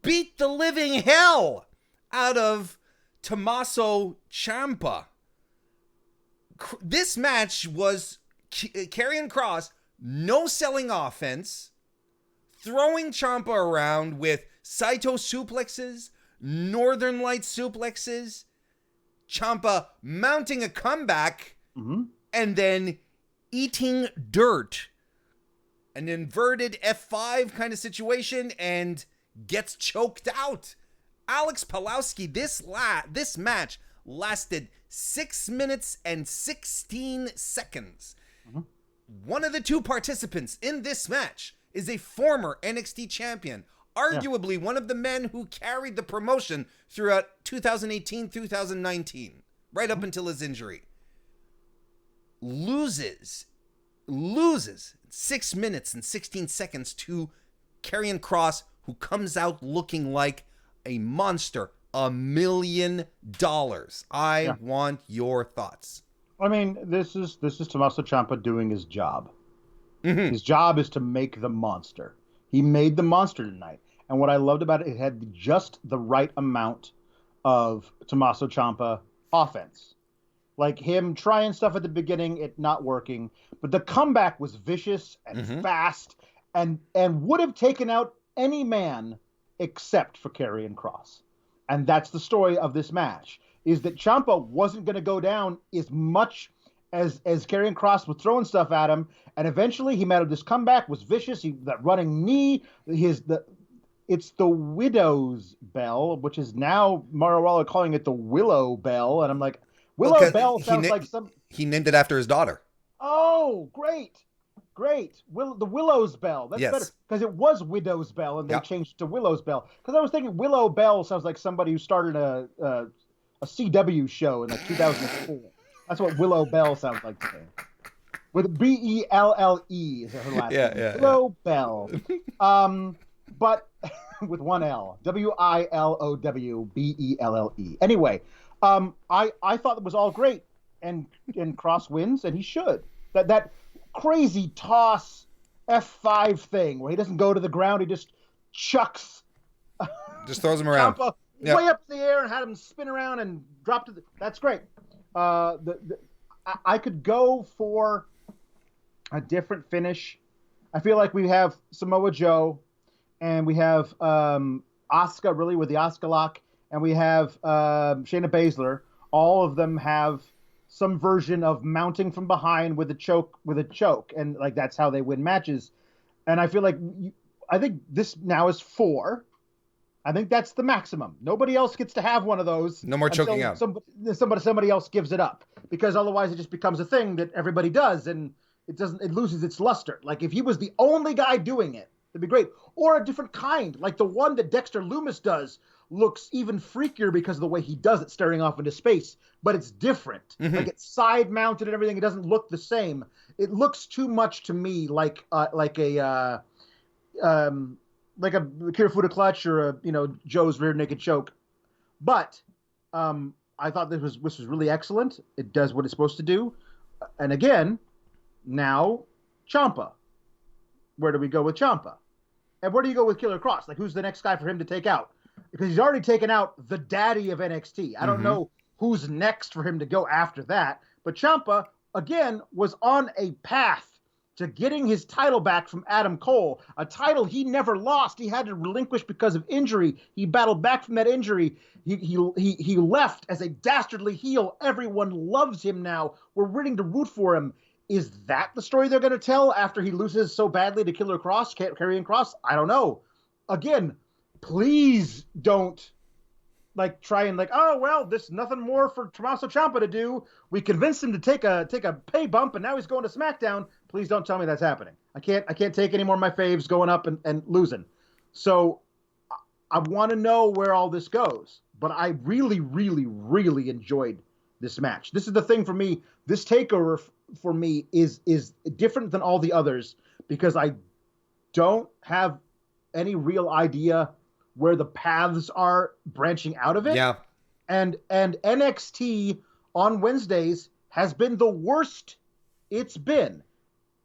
A: beat the living hell out of Tommaso Ciampa. This match was Karrion Kross no selling offense, throwing Ciampa around with Saito suplexes, Northern Lights suplexes, Ciampa mounting a comeback, and then eating dirt. An inverted F5 kind of situation and gets choked out. Alex Pawlowski, this match lasted 6 minutes and 16 seconds. One of the two participants in this match is a former NXT champion, arguably one of the men who carried the promotion throughout 2018, 2019, right up until his injury. Loses 6 minutes and 16 seconds to Karrion Kross, who comes out looking like a monster. $1 million. I want your thoughts.
B: I mean, this is Tommaso Ciampa doing his job. His job is to make the monster. He made the monster tonight. And what I loved about it had just the right amount of Tommaso Ciampa offense. Like him trying stuff at the beginning, it not working. But the comeback was vicious and fast and would have taken out any man except for Karrion Kross. And that's the story of this match, is that Ciampa wasn't going to go down as much as Karrion Kross was throwing stuff at him. And eventually he made this comeback, was vicious. That running knee, it's the Widow's Bell, which is now Mauro Ranallo calling it the Willow Bell. And I'm like, Willow Bell sounds like some...
A: He named it after his daughter.
B: Oh, great. The Willow's Bell. That's better. Because it was Widow's Bell, and they changed it to Willow's Bell. Because I was thinking Willow Bell sounds like somebody who started a CW show in like 2004. That's what Willow Bell sounds like to me. With Belle is her last name. Willow Bell. But with one L. WILOWBELLE. Anyway, I thought it was all great, and Kross wins, and he should. That crazy toss F5 thing where he doesn't go to the ground, he just chucks,
A: just throws him around,
B: way up in the air, and had him spin around and drop to the. That's great. I could go for a different finish. I feel like we have Samoa Joe, and we have Asuka, really, with the Asuka lock, and we have Shayna Baszler. All of them have some version of mounting from behind with a choke, and like that's how they win matches. And I feel like I think this now is 4. I think that's the maximum. Nobody else gets to have one of those.
A: No more choking out.
B: Somebody else gives it up, because otherwise it just becomes a thing that everybody does, and it loses its luster. Like if he was the only guy doing it, it'd be great. Or a different kind, like the one that Dexter Lumis does, looks even freakier because of the way he does it, staring off into space. But it's different. Mm-hmm. Like it's side mounted and everything. It doesn't look the same. It looks too much to me like a Kirifuda clutch or a Joe's rear naked choke. But I thought this was really excellent. It does what it's supposed to do. And again, now Ciampa. Where do we go with Ciampa? And where do you go with Killer Kross? Like, who's the next guy for him to take out? Because he's already taken out the daddy of NXT. I don't know who's next for him to go after that. But Ciampa, again, was on a path to getting his title back from Adam Cole, a title he never lost. He had to relinquish because of injury. He battled back from that injury. He left as a dastardly heel. Everyone loves him now. We're willing to root for him. Is that the story they're going to tell after he loses so badly to Killer Kross, Karrion Kross? I don't know. Again, please don't try and oh, well, there's nothing more for Tommaso Ciampa to do. We convinced him to take a pay bump, and now he's going to SmackDown. Please don't tell me that's happening. I can't take any more of my faves going up and losing. So I want to know where all this goes. But I really, really, really enjoyed this match. This is the thing for me. This takeover for me is different than all the others because I don't have any real idea where the paths are branching out of it.
A: Yeah.
B: And NXT on Wednesdays has been the worst it's been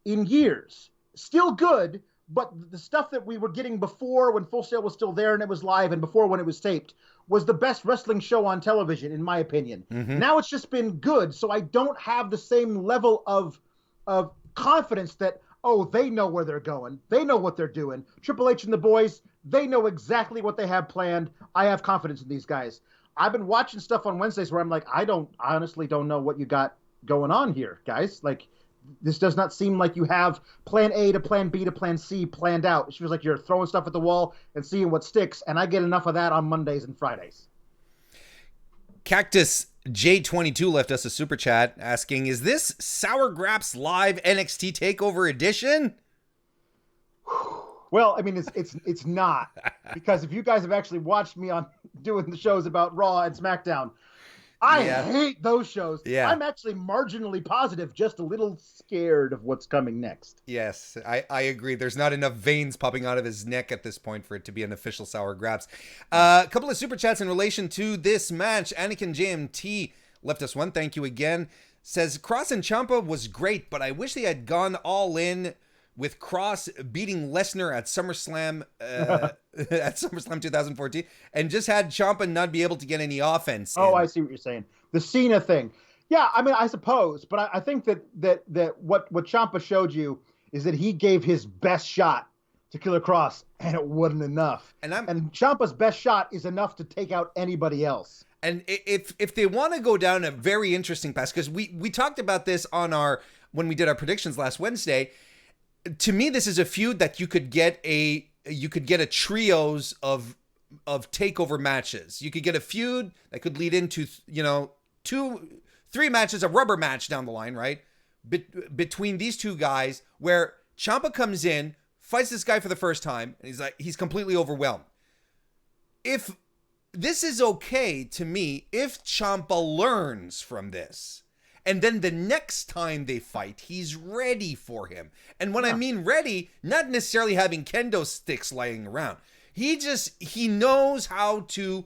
B: in years. Still good, but the stuff that we were getting before when Full Sail was still there and it was live and before when it was taped was the best wrestling show on television, in my opinion. Mm-hmm. Now it's just been good, so I don't have the same level of confidence that, oh, they know where they're going. They know what they're doing. Triple H and the boys, they know exactly what they have planned. I have confidence in these guys. I've been watching stuff on Wednesdays where I'm like, I honestly don't know what you got going on here, guys. Like, this does not seem like you have plan A to plan B to plan C planned out. It feels like you're throwing stuff at the wall and seeing what sticks, and I get enough of that on Mondays and Fridays.
A: Cactus J22 left us a super chat asking, is this Sour Graps Live NXT TakeOver edition?
B: Well, I mean, it's not, because if you guys have actually watched me on doing the shows about Raw and SmackDown, I hate those shows. Yeah. I'm actually marginally positive, just a little scared of what's coming next.
A: Yes, I agree. There's not enough veins popping out of his neck at this point for it to be an official Sour Graps. A couple of super chats in relation to this match. Anakin JMT left us one. Thank you again. Says, Kross and Ciampa was great, but I wish they had gone all in with Kross beating Lesnar at SummerSlam at SummerSlam 2014 and just had Ciampa not be able to get any offense.
B: Oh, I see what you're saying. The Cena thing. Yeah, I mean, I suppose, but I think that what Ciampa showed you is that he gave his best shot to Killer Kross, and it wasn't enough. And Ciampa's best shot is enough to take out anybody else.
A: And if they want to go down a very interesting path, because we talked about this when we did our predictions last Wednesday. To me, this is a feud that you could get a trios of takeover matches. You could get a feud that could lead into 3 matches, a rubber match down the line, right? Between these two guys, where Ciampa comes in, fights this guy for the first time, and he's completely overwhelmed. If this is okay to me, if Ciampa learns from this And then the next time they fight, he's ready for him. And when I mean ready, not necessarily having kendo sticks laying around. He knows how to,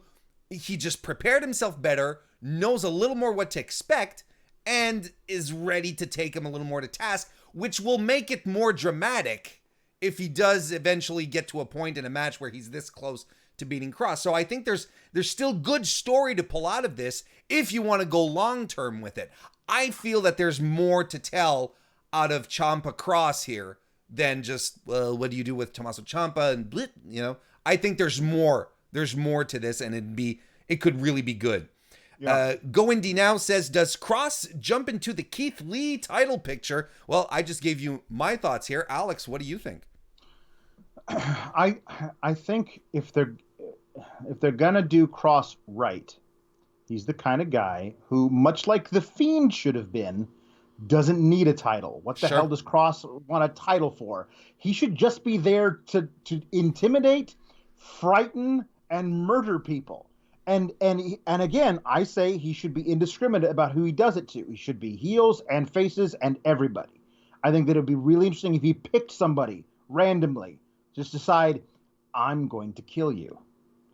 A: he just prepared himself better, knows a little more what to expect, and is ready to take him a little more to task, which will make it more dramatic if he does eventually get to a point in a match where he's this close to beating Kross. So I think there's still good story to pull out of this if you want to go long term with it. I feel that there's more to tell out of Ciampa Kross here than just, well, what do you do with Tommaso Ciampa and blit, you know? I think there's more. There's more to this, and it could really be good. Yeah. Go Indy Now says, does Kross jump into the Keith Lee title picture? Well, I just gave you my thoughts here. Alex, what do you think?
B: I think if they're gonna do Kross right, he's the kind of guy who, much like The Fiend should have been, doesn't need a title. What the hell does Kross want a title for? He should just be there to intimidate, frighten, and murder people. And again, I say he should be indiscriminate about who he does it to. He should be heels and faces and everybody. I think that it would be really interesting if he picked somebody randomly, just decide, I'm going to kill you.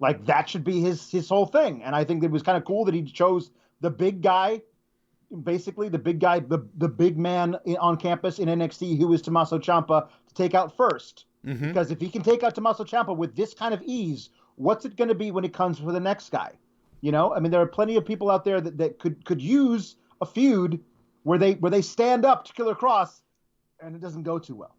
B: Like, that should be his whole thing. And I think it was kind of cool that he chose the big guy, basically the big guy, the big man on campus in NXT, who is Tommaso Ciampa, to take out first. Mm-hmm. Because if he can take out Tommaso Ciampa with this kind of ease, what's it going to be when it comes for the next guy? You know, I mean, there are plenty of people out there that could use a feud where they stand up to Killer Kross, and it doesn't go too well.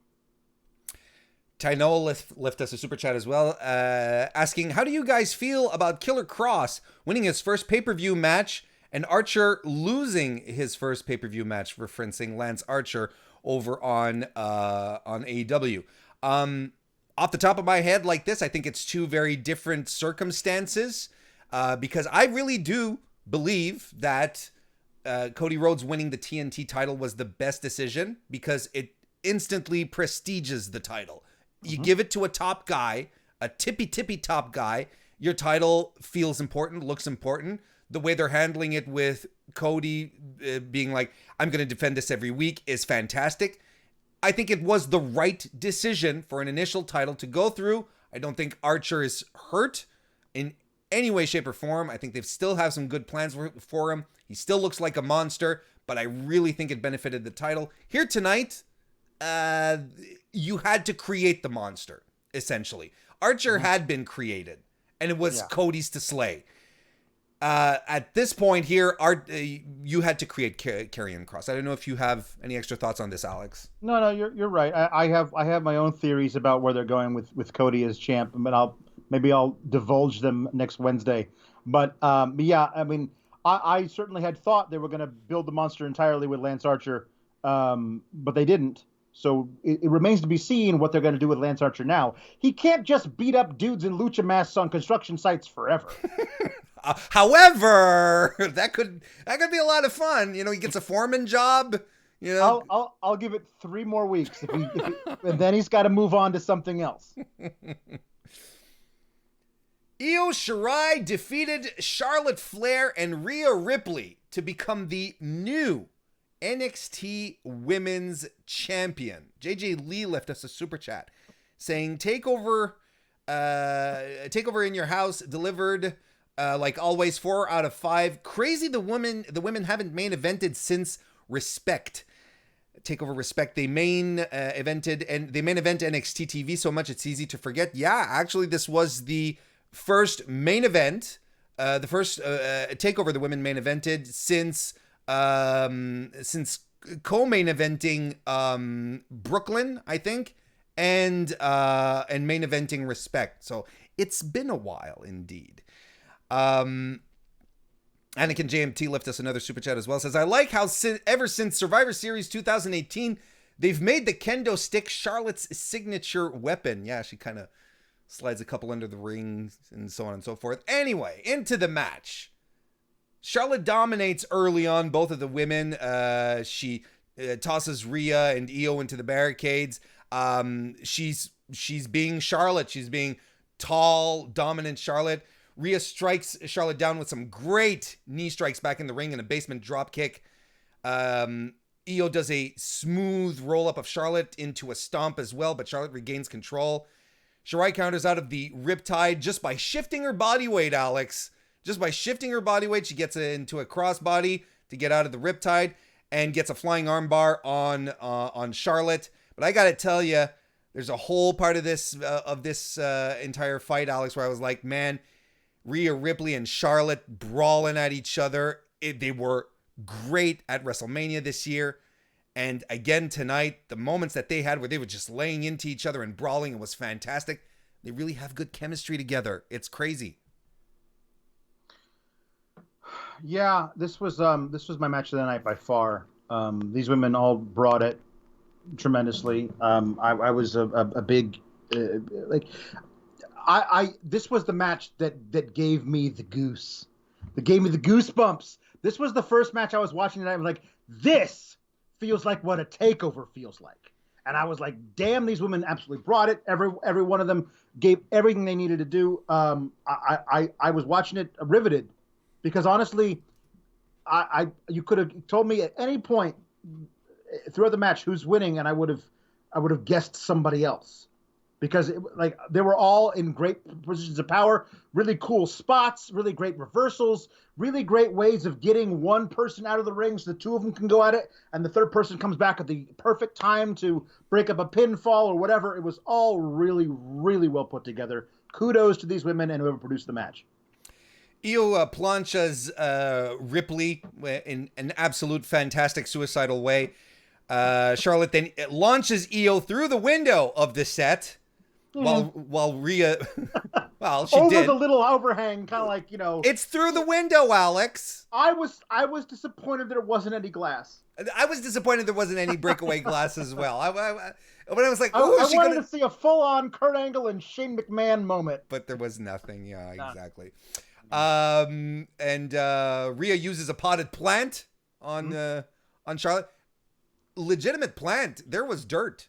A: Ty Noel left us a super chat as well, asking, how do you guys feel about Killer Kross winning his first pay-per-view match and Archer losing his first pay-per-view match, referencing Lance Archer over on AEW? Off the top of my head like this, I think it's two very different circumstances, because I really do believe that Cody Rhodes winning the TNT title was the best decision because it instantly prestiges the title. You give it to a top guy, a tippy top guy, your title feels important, looks important. The way they're handling it with Cody being like, I'm going to defend this every week is fantastic. I think it was the right decision for an initial title to go through. I don't think Archer is hurt in any way, shape, or form. I think they still have some good plans for him. He still looks like a monster, but I really think it benefited the title. Here tonight, you had to create the monster, essentially. Archer had been created, and it was Cody's to slay. At this point here, you had to create Karrion Kross. I don't know if you have any extra thoughts on this, Alex.
B: No, you're right. I have my own theories about where they're going with Cody as champ, but I'll divulge them next Wednesday. But yeah, I mean, I certainly had thought they were going to build the monster entirely with Lance Archer, but they didn't. So it remains to be seen what they're going to do with Lance Archer now. He can't just beat up dudes in lucha masks on construction sites forever.
A: However, that could be a lot of fun. You know, he gets a foreman job. You know,
B: I'll give it 3 more weeks, and then he's got to move on to something else.
A: Io Shirai defeated Charlotte Flair and Rhea Ripley to become the new NXT Women's Champion. JJ Lee left us a super chat saying, Takeover in your house delivered like always 4 out of 5. Crazy the women haven't main evented since Respect. Takeover Respect, they main event NXT TV so much it's easy to forget. Yeah, actually this was the first main event, the first Takeover the women main evented since co-main eventing Brooklyn, I think, and main eventing Respect. So it's been a while indeed. Anakin JMT left us another super chat as well. Says, I like how ever since Survivor Series 2018, they've made the kendo stick Charlotte's signature weapon. Yeah, she kind of slides a couple under the rings and so on and so forth. Anyway, into the match. Charlotte dominates early on both of the women. She tosses Rhea and Io into the barricades. She's being Charlotte. She's being tall, dominant Charlotte. Rhea strikes Charlotte down with some great knee strikes back in the ring and a basement drop kick. Io does a smooth roll-up of Charlotte into a stomp as well, but Charlotte regains control. Shirai counters out of the Riptide just by shifting her body weight, Alex. Just by shifting her body weight, she gets into a crossbody to get out of the Riptide and gets a flying armbar on Charlotte. But I got to tell you, there's a whole part of this entire fight, Alex, where I was like, man, Rhea Ripley and Charlotte brawling at each other. They were great at WrestleMania this year. And again tonight, the moments that they had where they were just laying into each other and brawling, it was fantastic. They really have good chemistry together. It's crazy.
B: Yeah, this was my match of the night by far. These women all brought it tremendously. I was a big this was the match that gave me the goose. That gave me the goosebumps. This was the first match I was watching tonight. I was like, this feels like what a takeover feels like. And I was like, damn, these women absolutely brought it. Every one of them gave everything they needed to do. I was watching it riveted because honestly, you could have told me at any point throughout the match who's winning, and I would have guessed somebody else because they were all in great positions of power, really cool spots, really great reversals, really great ways of getting one person out of the ring so the two of them can go at it, and the third person comes back at the perfect time to break up a pinfall or whatever. It was all really, really well put together. Kudos to these women and whoever produced the match.
A: Io planchas Ripley in an absolute fantastic suicidal way. Charlotte then launches Io through the window of the set. While Rhea, well, she
B: over
A: did.
B: The little overhang, kind of like,
A: It's through the window, Alex.
B: I was disappointed that it wasn't any glass.
A: I was disappointed there wasn't any breakaway glass as well. When I was like,
B: I wanted to see a full-on Kurt Angle and Shane McMahon moment.
A: But there was nothing. Yeah, exactly. And Rhea uses a potted plant on Charlotte. Legitimate plant. There was dirt.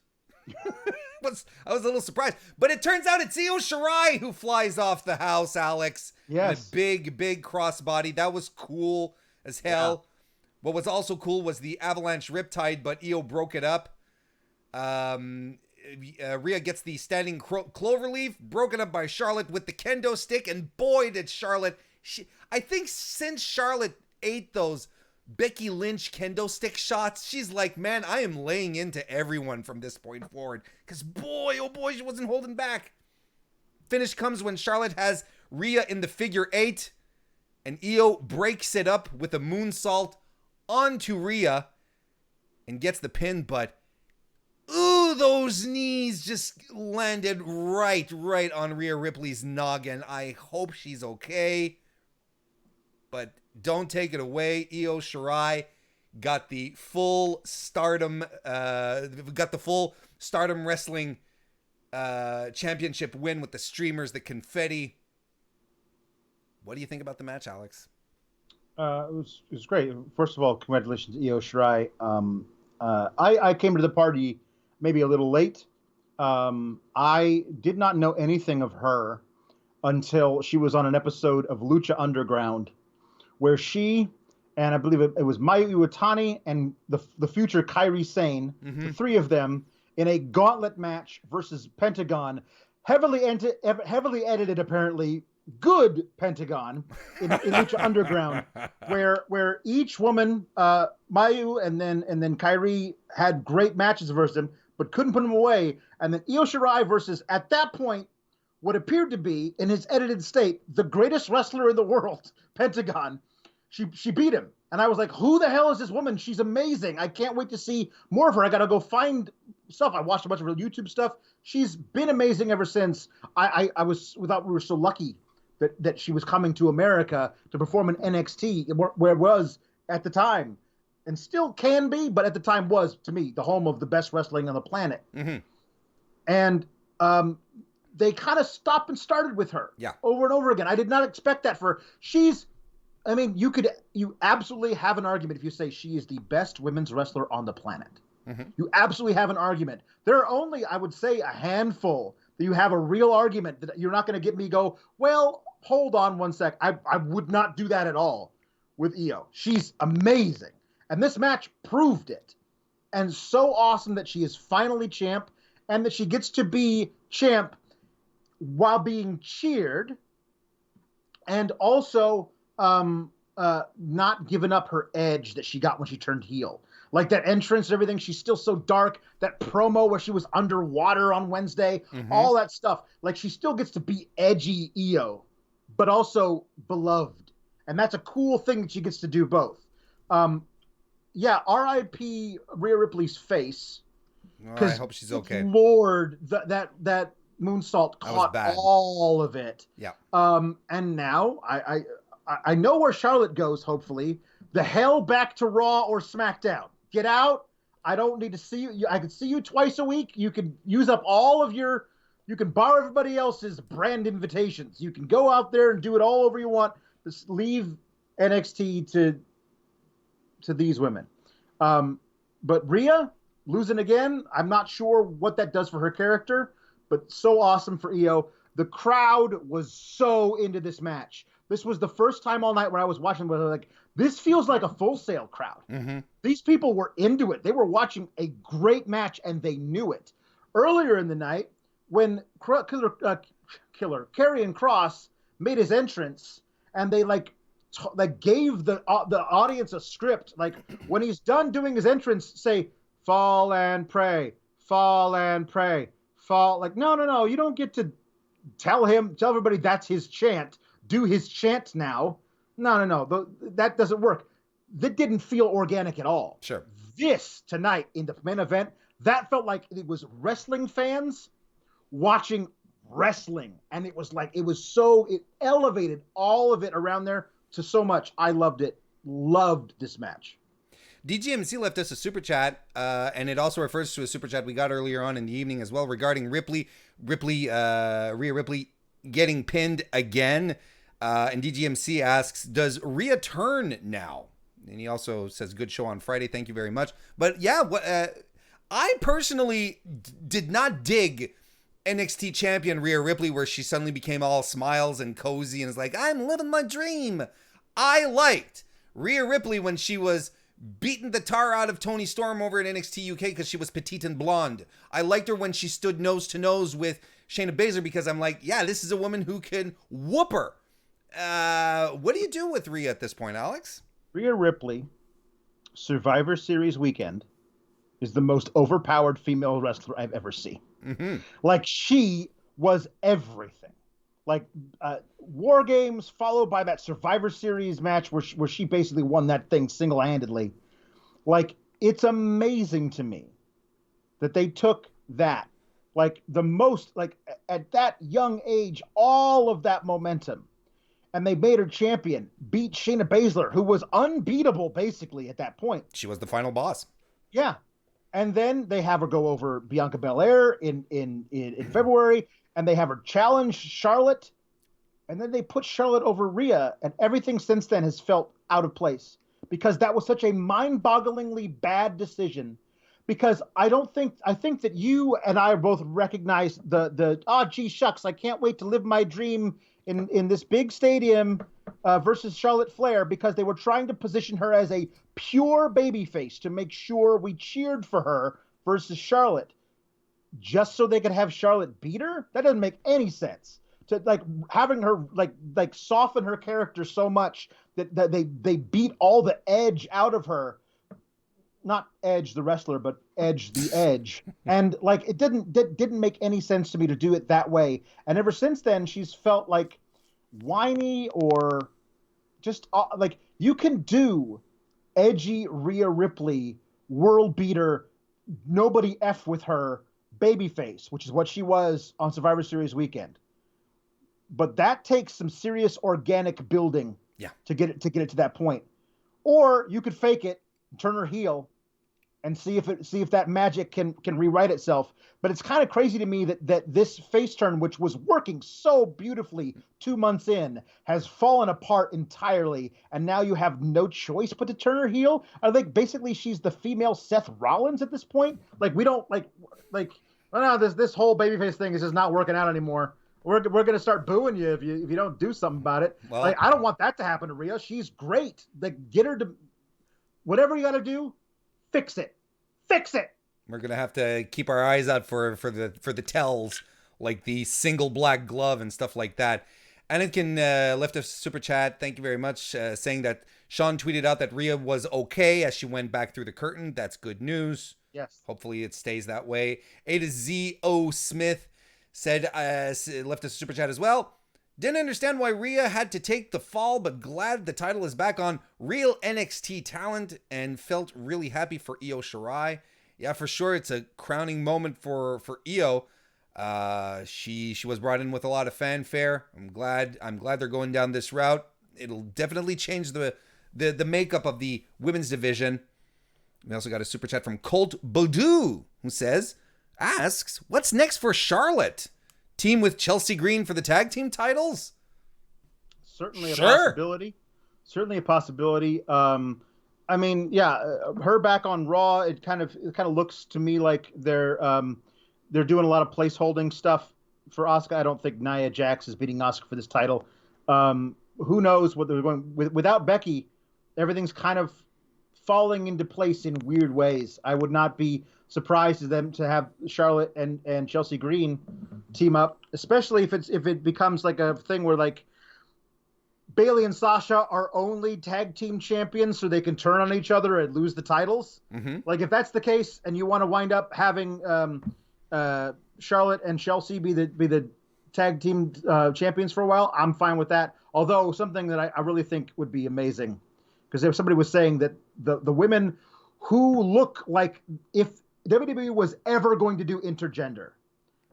A: I was a little surprised, but it turns out it's Io Shirai who flies off the house, Alex.
B: Yes.
A: In a big crossbody. That was cool as hell. Yeah. What was also cool was the avalanche riptide, but Io broke it up. Rhea gets the standing cloverleaf broken up by Charlotte with the kendo stick, and boy did Charlotte. I think since Charlotte ate those Becky Lynch kendo stick shots, she's like, man, I am laying into everyone from this point forward. Because boy, oh boy, she wasn't holding back. Finish comes when Charlotte has Rhea in the figure 8, and Io breaks it up with a moonsault onto Rhea and gets the pin, but ooh, those knees just landed right on Rhea Ripley's noggin. I hope she's okay, but don't take it away. Io Shirai got the full Stardom Wrestling championship win with the streamers, the confetti. What do you think about the match, Alex?
B: It was great. First of all, congratulations to Io Shirai. I came to the party maybe a little late. I did not know anything of her until she was on an episode of Lucha Underground, where she and I believe it was Mayu Iwatani and the future Kairi Sane, the three of them in a gauntlet match versus Pentagon, heavily edited apparently. Good Pentagon in Lucha Underground, where each woman, Mayu and then Kairi, had great matches versus them, but couldn't put them away. And then Io Shirai versus, at that point, what appeared to be, in his edited state, the greatest wrestler in the world, Pentagon. She beat him. And I was like, who the hell is this woman? She's amazing. I can't wait to see more of her. I got to go find stuff. I watched a bunch of her YouTube stuff. She's been amazing ever since. I thought we were so lucky that she was coming to America to perform in NXT, where it was at the time, and still can be, but at the time was, to me, the home of the best wrestling on the planet. Mm-hmm. And they kind of stopped and started with her over and over again. I did not expect that for you absolutely have an argument if you say she is the best women's wrestler on the planet. Mm-hmm. You absolutely have an argument. There are only, I would say, a handful that you have a real argument that you're not going to get me go, well, hold on one sec. I would not do that at all with Io. She's amazing. And this match proved it. And so awesome that she is finally champ and that she gets to be champ while being cheered and also not giving up her edge that she got when she turned heel. Like that entrance and everything, she's still so dark. That promo where she was underwater on Wednesday, all that stuff. Like she still gets to be edgy Io, but also beloved. And that's a cool thing that she gets to do both. R.I.P. Rhea Ripley's face.
A: I hope she's okay.
B: Lord, that moonsault caught all of it.
A: Yeah.
B: And now I know where Charlotte goes, hopefully. The hell back to Raw or SmackDown. Get out. I don't need to see you. I can see you twice a week. You can use up all of your... You can borrow everybody else's brand invitations. You can go out there and do it all over you want. Just leave NXT to these women. But Rhea losing again, I'm not sure what that does for her character, but so awesome for Io. The crowd was so into this match. This was the first time all night when I was watching where like, this feels like a Full Sail crowd. These people were into it. They were watching a great match and they knew it. Earlier in the night, when Karrion Kross made his entrance and they gave the audience a script, like when he's done doing his entrance, say, fall and pray, fall and pray, fall. Like, no, you don't get to tell everybody that's his chant. Do his chant now. No. That doesn't work. That didn't feel organic at all.
A: Sure.
B: This tonight in the main event, that felt like it was wrestling fans watching wrestling. And it elevated all of it around there to so much. I loved it. Loved this match.
A: DGMC left us a super chat, and it also refers to a super chat we got earlier on in the evening as well regarding Rhea Ripley getting pinned again. And DGMC asks, does Rhea turn now? And he also says, good show on Friday. Thank you very much. But yeah, I personally did not dig NXT champion Rhea Ripley, where she suddenly became all smiles and cozy and is like, I'm living my dream. I liked Rhea Ripley when she was beating the tar out of Toni Storm over at NXT UK because she was petite and blonde. I liked her when she stood nose to nose with Shayna Baszler because I'm like, yeah, this is a woman who can whoop her. What do you do with Rhea at this point, Alex?
B: Rhea Ripley, Survivor Series weekend, is the most overpowered female wrestler I've ever seen. Like, she was everything. Like, War Games followed by that Survivor Series match where she basically won that thing single-handedly. Like, it's amazing to me that they took that, like, the most, like, at that young age, all of that momentum, and they made her champion, beat Shayna Baszler, who was unbeatable, basically, at that point.
A: She was the final boss.
B: Yeah. And then they have her go over Bianca Belair in February, and they have her challenge Charlotte, and then they put Charlotte over Rhea, and everything since then has felt out of place because that was such a mind-bogglingly bad decision. Because I think that you and I both recognize gee shucks, I can't wait to live my dream in this big stadium versus Charlotte Flair, because they were trying to position her as a pure babyface to make sure we cheered for her versus Charlotte, just so they could have Charlotte beat her. That doesn't make any sense. To like having her like soften her character so much that they beat all the edge out of her. Not Edge the wrestler, but Edge the Edge. And like it didn't make any sense to me to do it that way. And ever since then, she's felt like whiny or just like you can do edgy Rhea Ripley, world beater, nobody F with her, babyface, which is what she was on Survivor Series weekend. But that takes some serious organic building to get it to that point. Or you could fake it, turn her heel, and see if that magic can rewrite itself. But it's kind of crazy to me that this face turn, which was working so beautifully 2 months in, has fallen apart entirely, and now you have no choice but to turn her heel. I think basically she's the female Seth Rollins at this point. Like we don't like no, this whole babyface thing is just not working out anymore. We're gonna start booing you if you don't do something about it. Well, like I don't want that to happen to Rhea. She's great. Like get her to whatever you got to do, fix it. Fix it.
A: We're gonna have to keep our eyes out for the tells, like the single black glove and stuff like that. And it can left a super chat. Thank you very much, saying that Sean tweeted out that Rhea was okay as she went back through the curtain. That's good news.
B: Yes.
A: Hopefully it stays that way. A to Z O Smith said, left us a super chat as well. Didn't understand why Rhea had to take the fall, but glad the title is back on real NXT talent and felt really happy for Io Shirai. Yeah, for sure. It's a crowning moment for Io. She was brought in with a lot of fanfare. I'm glad they're going down this route. It'll definitely change the makeup of the women's division. We also got a super chat from Colt Baudou, who asks, what's next for Charlotte? Team with Chelsea Green for the tag team titles?
B: Certainly a possibility. Certainly a possibility. I mean, yeah, her back on Raw, it kind of looks to me like they're doing a lot of place holding stuff for Asuka. I don't think Nia Jax is beating Asuka for this title. Who knows what they're going without Becky? Everything's kind of falling into place in weird ways. I would not be surprised to them to have Charlotte and Chelsea Green team up, especially if it becomes like a thing where like Bayley and Sasha are only tag team champions, so they can turn on each other and lose the titles. Mm-hmm. Like if that's the case, and you want to wind up having Charlotte and Chelsea be the tag team champions for a while, I'm fine with that. Although something that I really think would be amazing, because if somebody was saying that the women who look like if WWE was ever going to do intergender,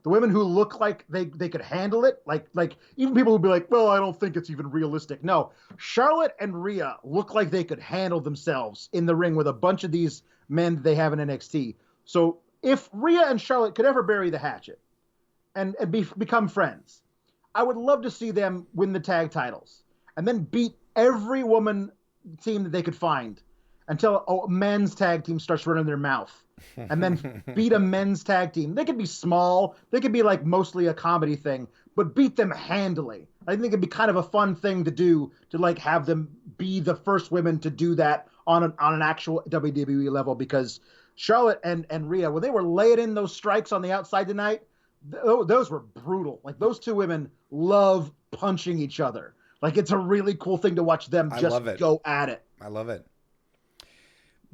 B: the women who look like they could handle it, like even people would be like, well, I don't think it's even realistic. No, Charlotte and Rhea look like they could handle themselves in the ring with a bunch of these men that they have in NXT. So if Rhea and Charlotte could ever bury the hatchet and become friends, I would love to see them win the tag titles and then beat every woman team that they could find until a men's tag team starts running their mouth, and then beat a men's tag team. They could be small. They could be like mostly a comedy thing, but beat them handily. I think it'd be kind of a fun thing to do, to like have them be the first women to do that on an actual WWE level, because Charlotte and Rhea, when they were laying in those strikes on the outside tonight, those were brutal. Like those two women love punching each other. Like it's a really cool thing to watch them just go at it.
A: I love it.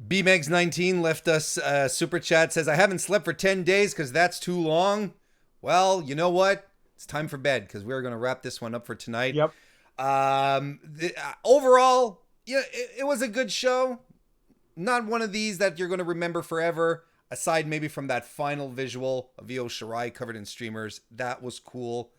A: BMegs19 left us a super chat, says, I haven't slept for 10 days because that's too long. Well, you know what? It's time for bed because we're going to wrap this one up for tonight.
B: Yep.
A: Overall, yeah, it was a good show. Not one of these that you're going to remember forever, aside maybe from that final visual of Io Shirai covered in streamers. That was cool.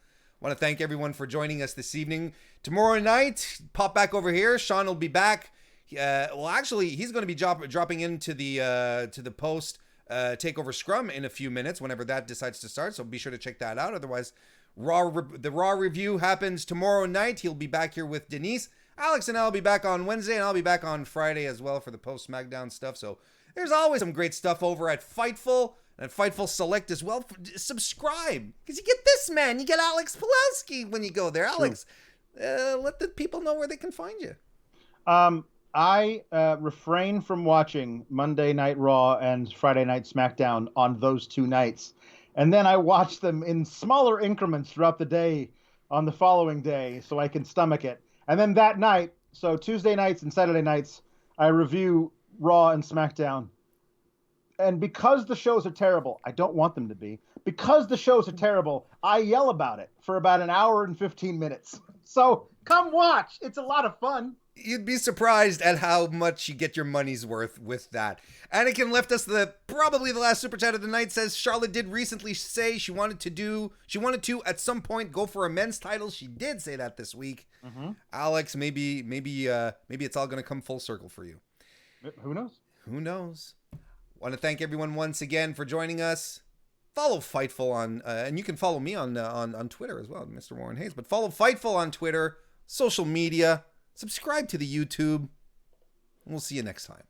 A: I want to thank everyone for joining us this evening. Tomorrow night, pop back over here. Sean will be back. Well, actually, he's going to be dropping into the post takeover scrum in a few minutes, whenever that decides to start. So be sure to check that out. Otherwise, the Raw review happens tomorrow night. He'll be back here with Denise. Alex and I will be back on Wednesday, and I'll be back on Friday as well for the post SmackDown stuff. So there's always some great stuff over at Fightful and Fightful Select as well. Subscribe, because you get this, man. You get Alex Pawlowski when you go there. Alex, let the people know where they can find you.
B: I refrain from watching Monday Night Raw and Friday Night SmackDown on those two nights. And then I watch them in smaller increments throughout the day on the following day so I can stomach it. And then that night, so Tuesday nights and Saturday nights, I review Raw and SmackDown. And because the shows are terrible, I don't want them to be. Because the shows are terrible, I yell about it for about an hour and 15 minutes. So come watch. It's a lot of fun.
A: You'd be surprised at how much you get your money's worth with that. Anakin left us probably the last super chat of the night. Says Charlotte did recently say she wanted to at some point go for a men's title. She did say that this week. Mm-hmm. Alex, maybe it's all going to come full circle for you.
B: Who knows?
A: Who knows? Want to thank everyone once again for joining us. Follow Fightful on, and you can follow me on Twitter as well, Mr. Warren Hayes. But follow Fightful on Twitter, social media. Subscribe to the YouTube. We'll see you next time.